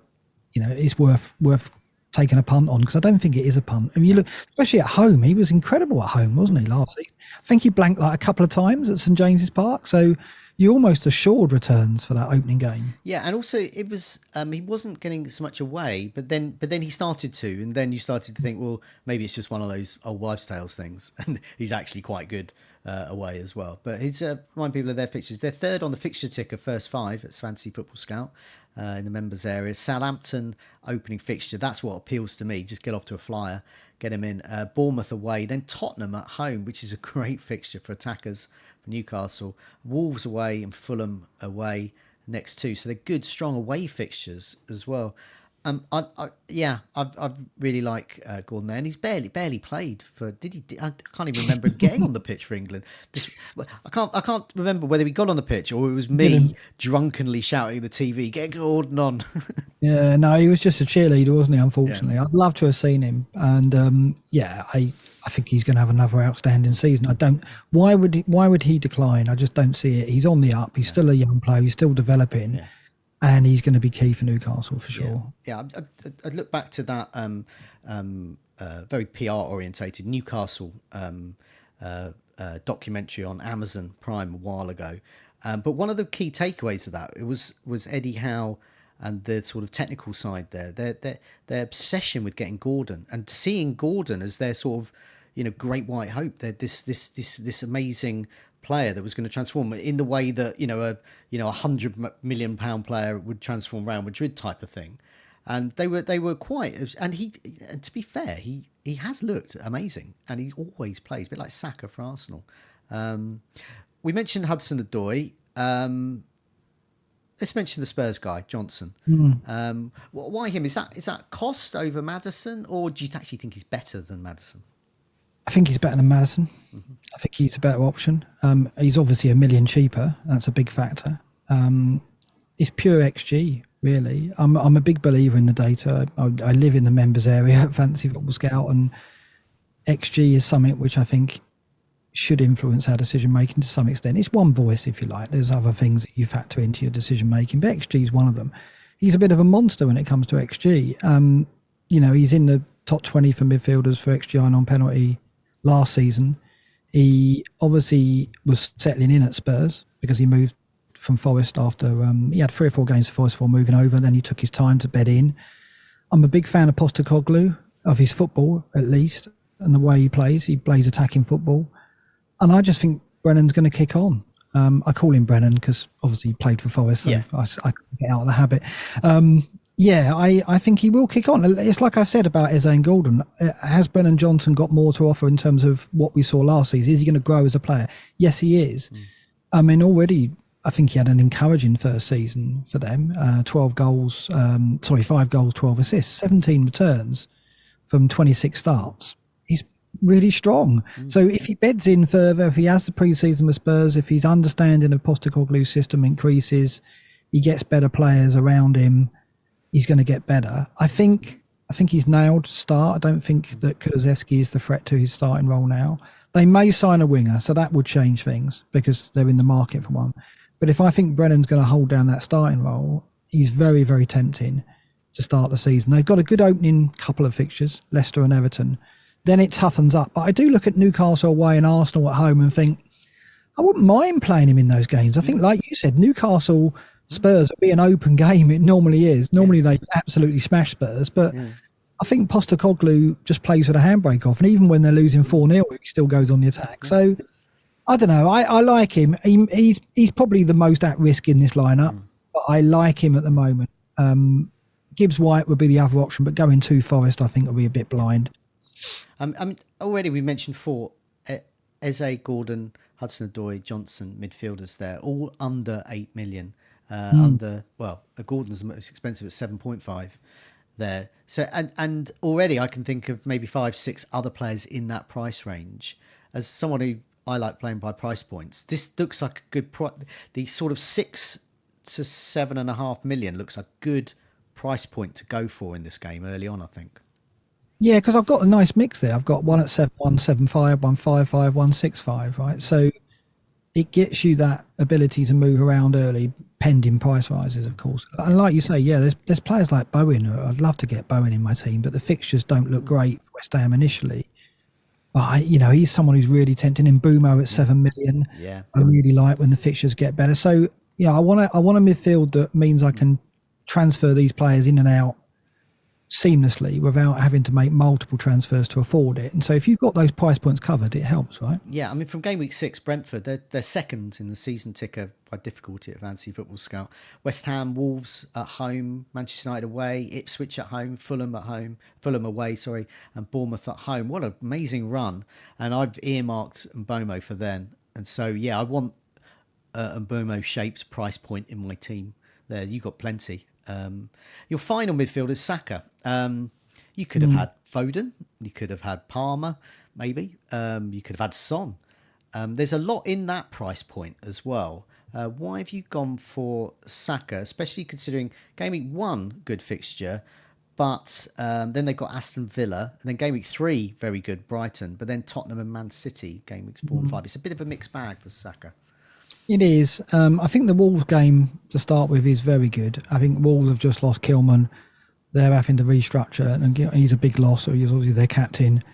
is worth taking a punt on, because I don't think it is a punt. And you look, especially at home, he was incredible at home, wasn't he, last season? I think he blanked like a couple of times at St James's Park. So you almost assured returns for that opening game. Yeah, and also it was he wasn't getting so much away, but then he started to, and then you started to think, well, maybe it's just one of those old wives' tales things, and he's actually quite good away as well. But he's remind people of their fixtures. They're third on the fixture ticker, first five. It's Fantasy Football Scout in the members area. Southampton opening fixture. That's what appeals to me. Just get off to a flyer, get him in. Bournemouth away, then Tottenham at home, which is a great fixture for attackers. For Newcastle, Wolves away and Fulham away next two, so they're good, strong away fixtures as well. I really like Gordon there, and he's barely played for. Did he? I can't even remember him getting on the pitch for England. I can't remember whether he got on the pitch or it was me drunkenly shouting at the TV, "Get Gordon on!" Yeah, no, he was just a cheerleader, wasn't he? Unfortunately, I'd love to have seen him, and I think he's going to have another outstanding season. I don't. Why would he decline? I just don't see it. He's on the up. He's still a young player. He's still developing. Yeah. And he's going to be key for Newcastle for sure. Yeah, I'd look back to that very PR orientated Newcastle documentary on Amazon Prime a while ago. But one of the key takeaways of that was Eddie Howe and the sort of technical side there. Their obsession with getting Gordon and seeing Gordon as their sort of great white hope. They're this amazing player that was going to transform in the way that a £100 million player would transform Real Madrid type of thing, and they were quite. And to be fair, he has looked amazing, and he always plays a bit like Saka for Arsenal. We mentioned Hudson-Odoi. Let's mention the Spurs guy, Johnson. Why him? Is that cost over Maddison, or do you actually think he's better than Maddison? I think he's better than Maddison. Mm-hmm. I think he's a better option. He's obviously $1 million cheaper. That's a big factor. It's pure XG, really. I'm a big believer in the data. I live in the members area at Fantasy Football Scout, and XG is something which I think should influence our decision making to some extent. It's one voice, if you like. There's other things that you factor into your decision making, but XG is one of them. He's a bit of a monster when it comes to XG. He's in the top 20 for midfielders for XG on penalty last season. He obviously was settling in at Spurs because he moved from Forest after he had 3 or 4 games for Forest before moving over. Then he took his time to bed in. I'm a big fan of Postecoglou, of his football at least, and the way he plays. He plays attacking football, and I just think Brennan's going to kick on. I call him Brennan because obviously he played for Forest, so I couldn't get out of the habit. I think he will kick on. It's like I said about Eze and Gordon. Has Brennan Johnson got more to offer in terms of what we saw last season? Is he going to grow as a player? Yes, he is. I mean, already I think he had an encouraging first season for them. 5 goals, 12 assists, 17 returns from 26 starts. He's really strong. So if he beds in further, if he has the pre-season with Spurs, if his understanding of Postecoglou's system increases, he gets better players around him, he's going to get better. I think he's nailed to start. I don't think that Kulusevski is the threat to his starting role now. They may sign a winger, so that would change things because they're in the market for one. But if I think Brennan's going to hold down that starting role, he's very, very tempting to start the season. They've got a good opening couple of fixtures, Leicester and Everton. Then it toughens up. But I do look at Newcastle away and Arsenal at home and think, I wouldn't mind playing him in those games. I think, like you said, Newcastle Spurs would be an open game. It normally is. Normally they absolutely smash Spurs, but I think Postecoglou just plays with a handbrake off, and even when they're losing 4-0, he still goes on the attack. So I don't know. I like him. He's probably the most at risk in this lineup, but I like him at the moment. Gibbs White would be the other option, but going to Forest, I think, will be a bit blind. Already we mentioned 4: Eze, Gordon, Hudson-Odoi, Johnson, midfielders there, all under 8 million. Gordon's the most expensive at 7.5 there. So and already I can think of maybe 5-6 other players in that price range. As someone who I like playing by price points, this looks like a good the sort of 6 to 7.5 million looks like good price point to go for in this game early on, I think. Yeah, because I've got a nice mix there. I've got one at 7, 175, 155, 165, right? So it gets you that ability to move around early, pending price rises, of course. And like you say, yeah, there's players like Bowen. I'd love to get Bowen in my team, but the fixtures don't look great for West Ham initially. But he's someone who's really tempting. In Bumo at 7 million, Yeah, I really like when the fixtures get better. So yeah, I want a midfield that means I can transfer these players in and out seamlessly without having to make multiple transfers to afford it. And so if you've got those price points covered, it helps, right? yeah. I mean, from game week 6, Brentford, they're second in the season ticker by difficulty at Fantasy Football Scout. West Ham, Wolves at home, Manchester United away, Ipswich at home, Fulham away, sorry, and Bournemouth at home. What an amazing run! And I've earmarked Mbomo for then. And so yeah, I want a Mbomo shaped price point in my team. There, you got plenty. Your final midfield is Saka. You could have had Foden. You could have had Palmer, maybe. You could have had Son. There's a lot in that price point as well. Why have you gone for Saka, especially considering game week 1, good fixture, but then they've got Aston Villa, and then game week 3, very good, Brighton, but then Tottenham and Man City, game weeks 4 and 5. It's a bit of a mixed bag for Saka. It is. I think the Wolves game to start with is very good. I think Wolves have just lost Kilman. They're having to restructure, and he's a big loss. So he's obviously their captain.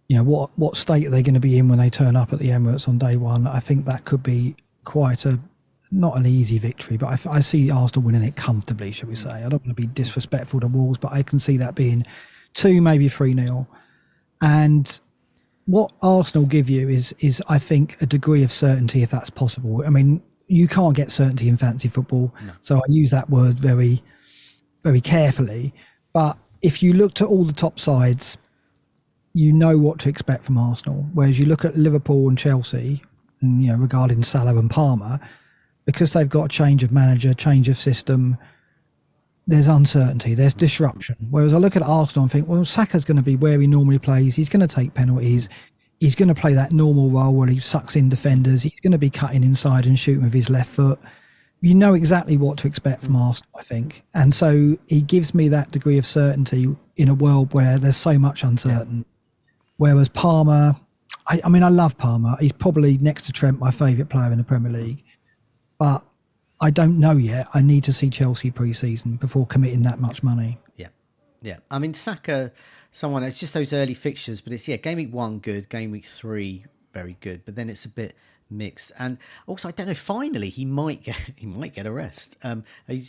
What state are they going to be in when they turn up at the Emirates on day one? I think that could be quite not an easy victory, but I see Arsenal winning it comfortably, shall we say. I don't want to be disrespectful to Wolves, but I can see that being 2, maybe 3-0. And what Arsenal give you is I think a degree of certainty, if that's possible. I mean, you can't get certainty in fantasy football, so I use that word very, very carefully. But if you looked at all the top sides, you know what to expect from Arsenal. Whereas you look at Liverpool and Chelsea, and regarding Salah and Palmer, because they've got a change of manager, change of system, there's uncertainty, there's disruption. Whereas I look at Arsenal and think, well, Saka's going to be where he normally plays. He's going to take penalties. He's going to play that normal role where he sucks in defenders. He's going to be cutting inside and shooting with his left foot. You know exactly what to expect from Arsenal, I think. And so he gives me that degree of certainty in a world where there's so much uncertain. Whereas Palmer, I mean, I love Palmer. He's probably next to Trent, my favourite player in the Premier League. But I don't know yet. I need to see Chelsea pre-season before committing that much money. Yeah. I mean, Saka, it's just those early fixtures, but it's, game week 1, good. Game week 3, very good. But then it's a bit mixed. And also, I don't know, finally, he might get a rest. He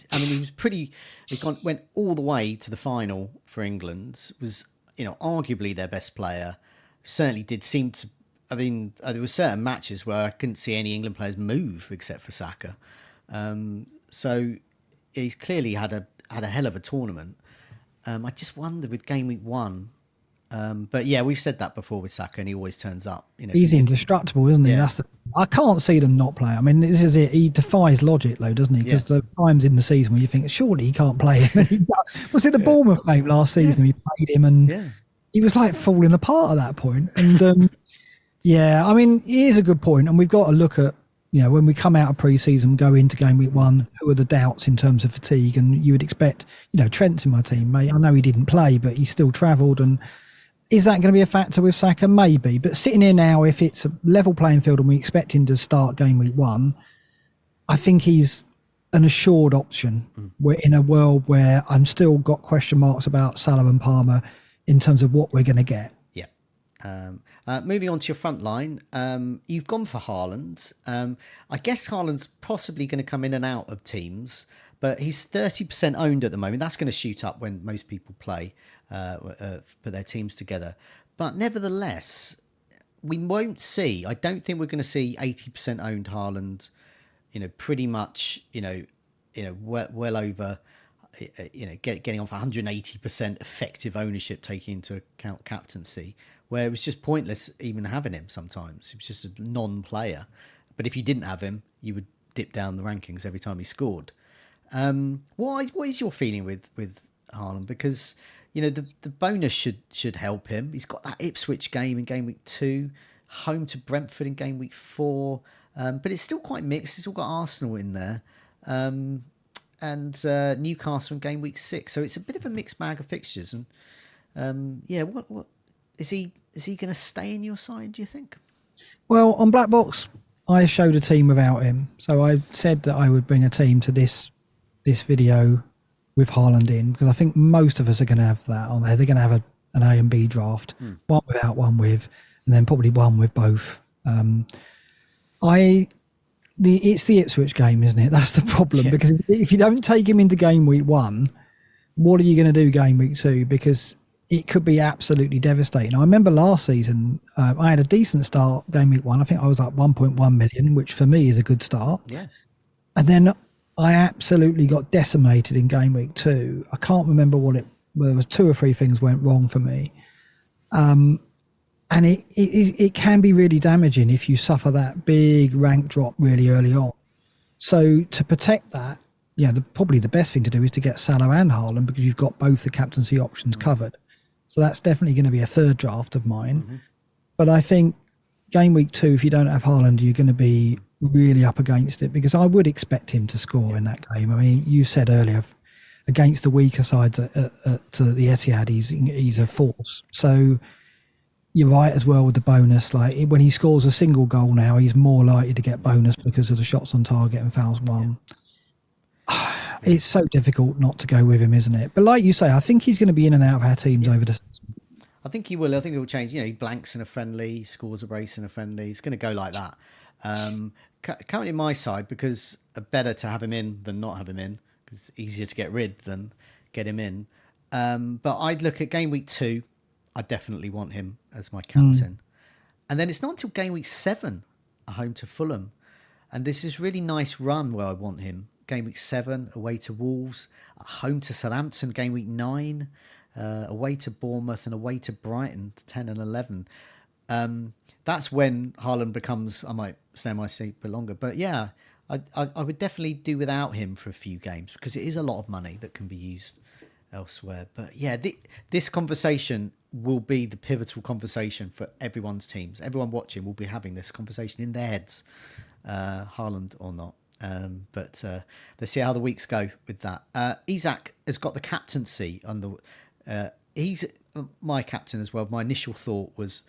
went all the way to the final for England, was, arguably their best player. Certainly did seem to, there were certain matches where I couldn't see any England players move except for Saka. So he's clearly had a hell of a tournament. I just wonder with game week 1, but yeah, we've said that before with Saka, and he always turns up. He's indestructible, isn't he? Yeah. I can't see them not play. I mean, this is it. He defies logic, though, doesn't he? Because the times in the season where you think, surely he can't play. Was it the Bournemouth game last season? We played him, and he was like falling apart at that point. And I mean, it is a good point, and we've got to look at, when we come out of pre-season, go into game week 1, who are the doubts in terms of fatigue? And you would expect, Trent's in my team, mate. I know he didn't play, but he still travelled. And is that going to be a factor with Saka? Maybe. But sitting here now, if it's a level playing field and we expect him to start game week 1, I think he's an assured option. We're in a world where I'm still got question marks about Salah and Palmer in terms of what we're going to get. Moving on to your front line, you've gone for Haaland. I guess Haaland's possibly going to come in and out of teams, but he's 30% owned at the moment. That's going to shoot up when most people put their teams together. But nevertheless, we won't see, I don't think we're going to see 80% owned Haaland, pretty much, well over, getting on for 180% effective ownership, taking into account captaincy, where it was just pointless even having him sometimes. He was just a non-player. But if you didn't have him, you would dip down the rankings every time he scored. What is your feeling with Haaland? Because, the bonus should help him. He's got that Ipswich game in game week 2, home to Brentford in game week 4. But it's still quite mixed. He's still got Arsenal in there. and Newcastle in game week 6. So it's a bit of a mixed bag of fixtures. And yeah, what is he going to stay in your side, do you think? Well, on Black Box, I showed a team without him. So I said that I would bring a team to this video with Haaland in, because I think most of us are going to have that on there. They're going to have an A and B draft, one without, one with, and then probably one with both. It's the Ipswich game, isn't it? That's the problem, because if you don't take him into game week 1, what are you going to do game week 2? Because it could be absolutely devastating. I remember last season, I had a decent start game week 1. I think I was like 1.1 million, which for me is a good start. Yeah. And then I absolutely got decimated in game week 2. I can't remember whether there was 2 or 3 things went wrong for me. And it can be really damaging if you suffer that big rank drop really early on. So to protect that, probably the best thing to do is to get Salah and Haaland, because you've got both the captaincy options covered. So that's definitely going to be a third draft of mine. But I think game week 2, if you don't have Haaland, you're going to be really up against it, because I would expect him to score in that game. I mean, you said earlier, against the weaker sides at the Etihad, he's a force. So you're right as well with the bonus. Like when he scores a single goal now, he's more likely to get bonus because of the shots on target and fouls won. It's so difficult not to go with him, isn't it? But like you say, I think he's going to be in and out of our teams over the season. I think he will. I think it will change. He blanks in a friendly, scores a brace in a friendly. It's going to go like that. Currently my side, because better to have him in than not have him in, because it's easier to get rid than get him in. But I'd look at game week 2. I definitely want him as my captain. And then it's not until game week 7, at home to Fulham. And this is really nice run where I want him. Game week 7, away to Wolves, at home to Southampton, game week 9, away to Bournemouth, and away to Brighton, 10 and 11. That's when Haaland becomes, I might stay in my seat for longer. But yeah, I would definitely do without him for a few games, because it is a lot of money that can be used elsewhere. But yeah, this conversation will be the pivotal conversation for everyone's teams. Everyone watching will be having this conversation in their heads, Haaland or not. But let's see how the weeks go with that. Isak has got the captaincy on the. He's my captain as well. My initial thought was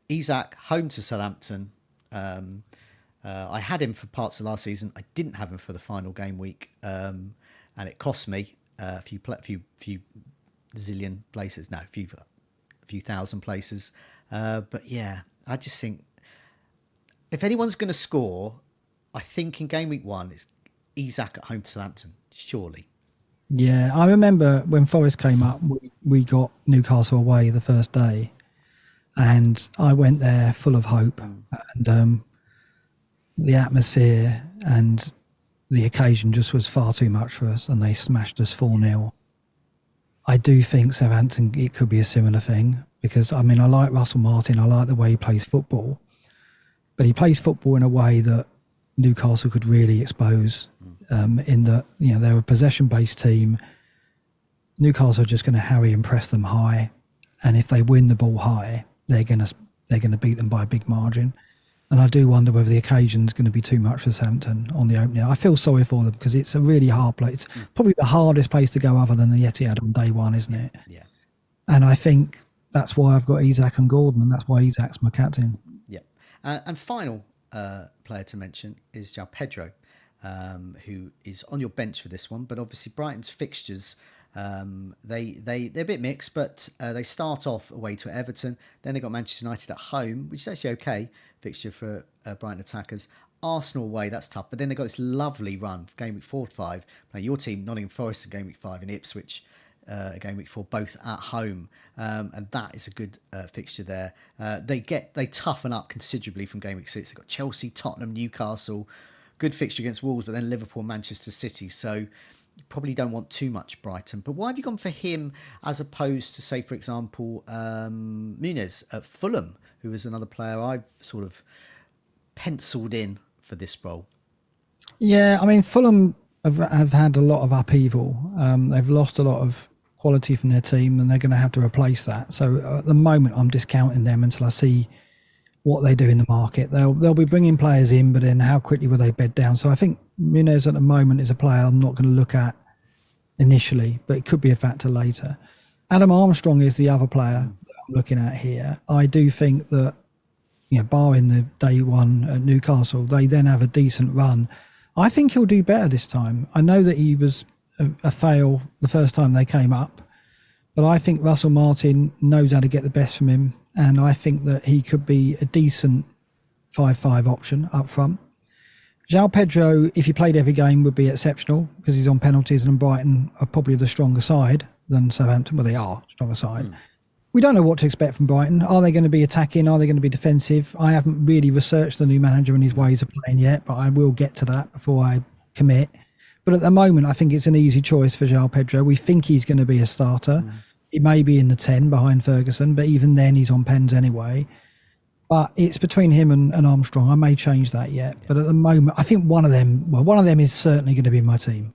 Isak home to Southampton. I had him for parts of last season. I didn't have him for the final game week, and it cost me a few zillion places. No, a few thousand places. But yeah, I just think if anyone's going to score, I think in game week 1 it's Isak at home to Southampton, surely. Yeah, I remember when Forest came up, we got Newcastle away the first day, and I went there full of hope, and the atmosphere and the occasion just was far too much for us, and they smashed us 4-0. I do think Southampton, it could be a similar thing, because I mean, I like Russell Martin, I like the way he plays football, but he plays football in a way that Newcastle could really expose, in that, they're a possession-based team. Newcastle are just going to harry and press them high, and if they win the ball high, they're going to beat them by a big margin. And I do wonder whether the occasion's going to be too much for Southampton on the opening. I feel sorry for them, because it's a really hard place. It's probably the hardest place to go other than the Etihad on day 1, isn't it? Yeah. And I think that's why I've got Isak and Gordon, and that's why Isak's my captain. Yeah. And final player to mention is João Pedro, who is on your bench for this one. But obviously Brighton's fixtures, they're a bit mixed, but they start off away to Everton. Then they got Manchester United at home, which is actually okay fixture for Brighton attackers. Arsenal away, that's tough. But then they got this lovely run, game week 4 to 5. Now your team, Nottingham Forest, in game week 5, and Ipswich game week 4, both at home, and that is a good fixture there. They toughen up considerably from game week 6. They've got Chelsea, Tottenham, Newcastle, good fixture against Wolves, but then Liverpool, Manchester City. So you probably don't want too much Brighton. But why have you gone for him as opposed to, say, for example, Muniz at Fulham, who is another player I've sort of penciled in for this role? Yeah, I mean, Fulham have had a lot of upheaval. They've lost a lot of quality from their team, and they're going to have to replace that. So at the moment, I'm discounting them until I see what they do in the market. They'll be bringing players in, but then how quickly will they bed down? So I think Muniz at the moment is a player I'm not going to look at initially, but it could be a factor later. Adam Armstrong is the other player that I'm looking at here. I do think that, barring the day one at Newcastle, they then have a decent run. I think he'll do better this time. I know that he was a fail the first time they came up, but I think Russell Martin knows how to get the best from him, and I think that he could be a decent 5-5 option up front. João Pedro, if he played every game, would be exceptional because he's on penalties, and Brighton are probably the stronger side than Southampton. Well, they are stronger side. We don't know what to expect from Brighton. Are they going to be attacking? Are they going to be defensive? I haven't really researched the new manager and his ways of playing yet, but I will get to that before I commit. But at the moment, I think it's an easy choice for João Pedro. We think he's going to be a starter. He may be in the 10 behind Ferguson, but even then he's on pens anyway. But it's between him and Armstrong. I may change that yet. But at the moment, I think one of them is certainly going to be in my team.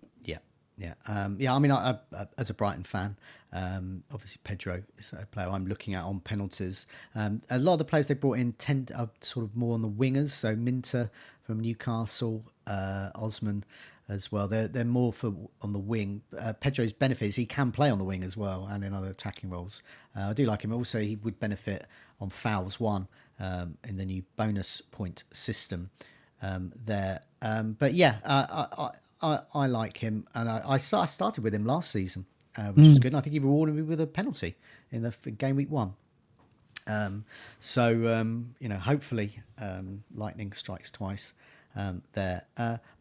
Yeah. I mean, I as a Brighton fan, obviously Pedro is a player I'm looking at on penalties. A lot of the players they brought in are sort of more on the wingers. So Minter from Newcastle, Osman as well. They're more on the wing. Pedro's benefit is he can play on the wing as well and in other attacking roles. I do like him. Also, he would benefit on fouls won in the new bonus point system there. But yeah, I like him, and I started with him last season, which was good. And I think he rewarded me with a penalty in the game week 1. Hopefully, lightning strikes twice there.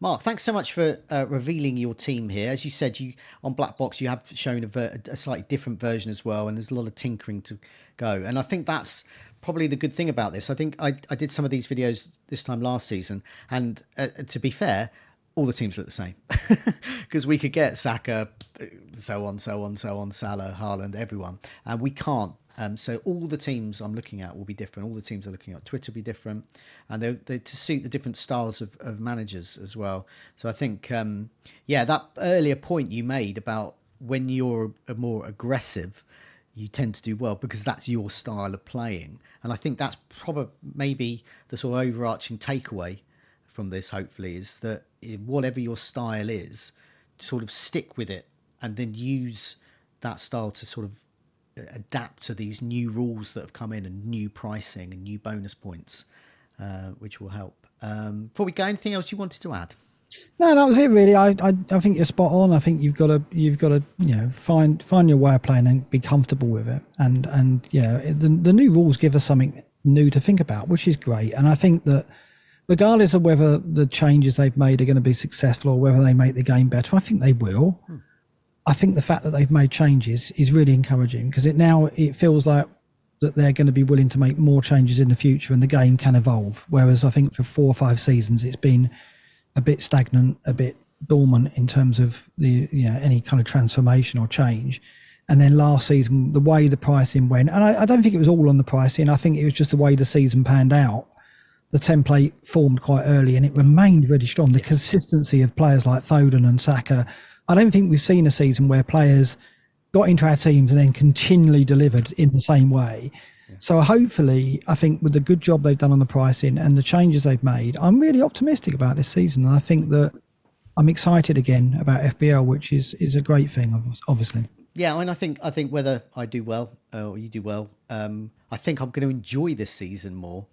Mark, thanks so much for revealing your team here. As you said, you on Black Box, you have shown a slightly different version as well, and there's a lot of tinkering to go. And I think that's probably the good thing about this. I think I did some of these videos this time last season, and to be fair, all the teams look the same because we could get Saka, so on, Salah, Haaland, everyone, and we can't. So all the teams I'm looking at will be different. All the teams I'm looking at Twitter will be different, and they're to suit the different styles of managers as well. So I think, that earlier point you made about when you're more aggressive, you tend to do well because that's your style of playing. And I think that's probably maybe the sort of overarching takeaway from this, hopefully, is that whatever your style is, sort of stick with it and then use that style to sort of adapt to these new rules that have come in and new pricing and new bonus points, which will help. Before we go, anything else you wanted to add? No, that was it really. I think you're spot on. I think you've got to find your way of playing and be comfortable with it. And the new rules give us something new to think about, which is great. And I think that regardless of whether the changes they've made are going to be successful or whether they make the game better, I think they will. I think the fact that they've made changes is really encouraging because it feels like that they're going to be willing to make more changes in the future and the game can evolve. Whereas I think for 4 or 5 seasons, it's been a bit stagnant, a bit dormant in terms of any kind of transformation or change. And then last season, the way the pricing went, and I don't think it was all on the pricing. I think it was just the way the season panned out. The template formed quite early and it remained really strong. The consistency of players like Foden and Saka, I don't think we've seen a season where players got into our teams and then continually delivered in the same way. So hopefully, I think with the good job they've done on the pricing and the changes they've made, I'm really optimistic about this season. And I think that I'm excited again about FPL, which is a great thing, obviously. Yeah, I mean, I think whether I do well or you do well, I think I'm going to enjoy this season more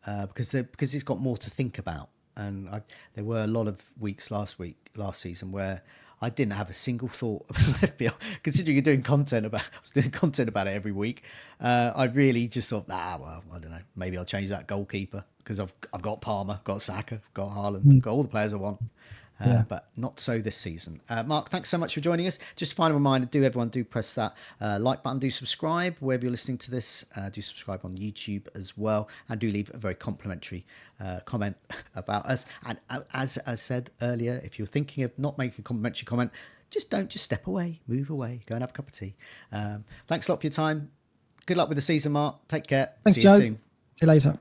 because it's got more to think about. And there were a lot of weeks last season where I didn't have a single thought about FPL. Considering you're doing content about, I was doing content about it every week. I really just thought, well, I don't know, maybe I'll change that goalkeeper because I've got Palmer, got Saka, got Haaland, got all the players I want. But not so this season. Mark, thanks so much for joining us. Just a final reminder, everyone do press that like button, do subscribe wherever you're listening to this. Do subscribe on YouTube as well, and do leave a very complimentary comment about us. And as I said earlier, if you're thinking of not making a complimentary comment, just step away, move away, go and have a cup of tea. Thanks a lot for your time. Good luck with the season, Mark. Take care. Thanks, See you Joe. soon. See you later.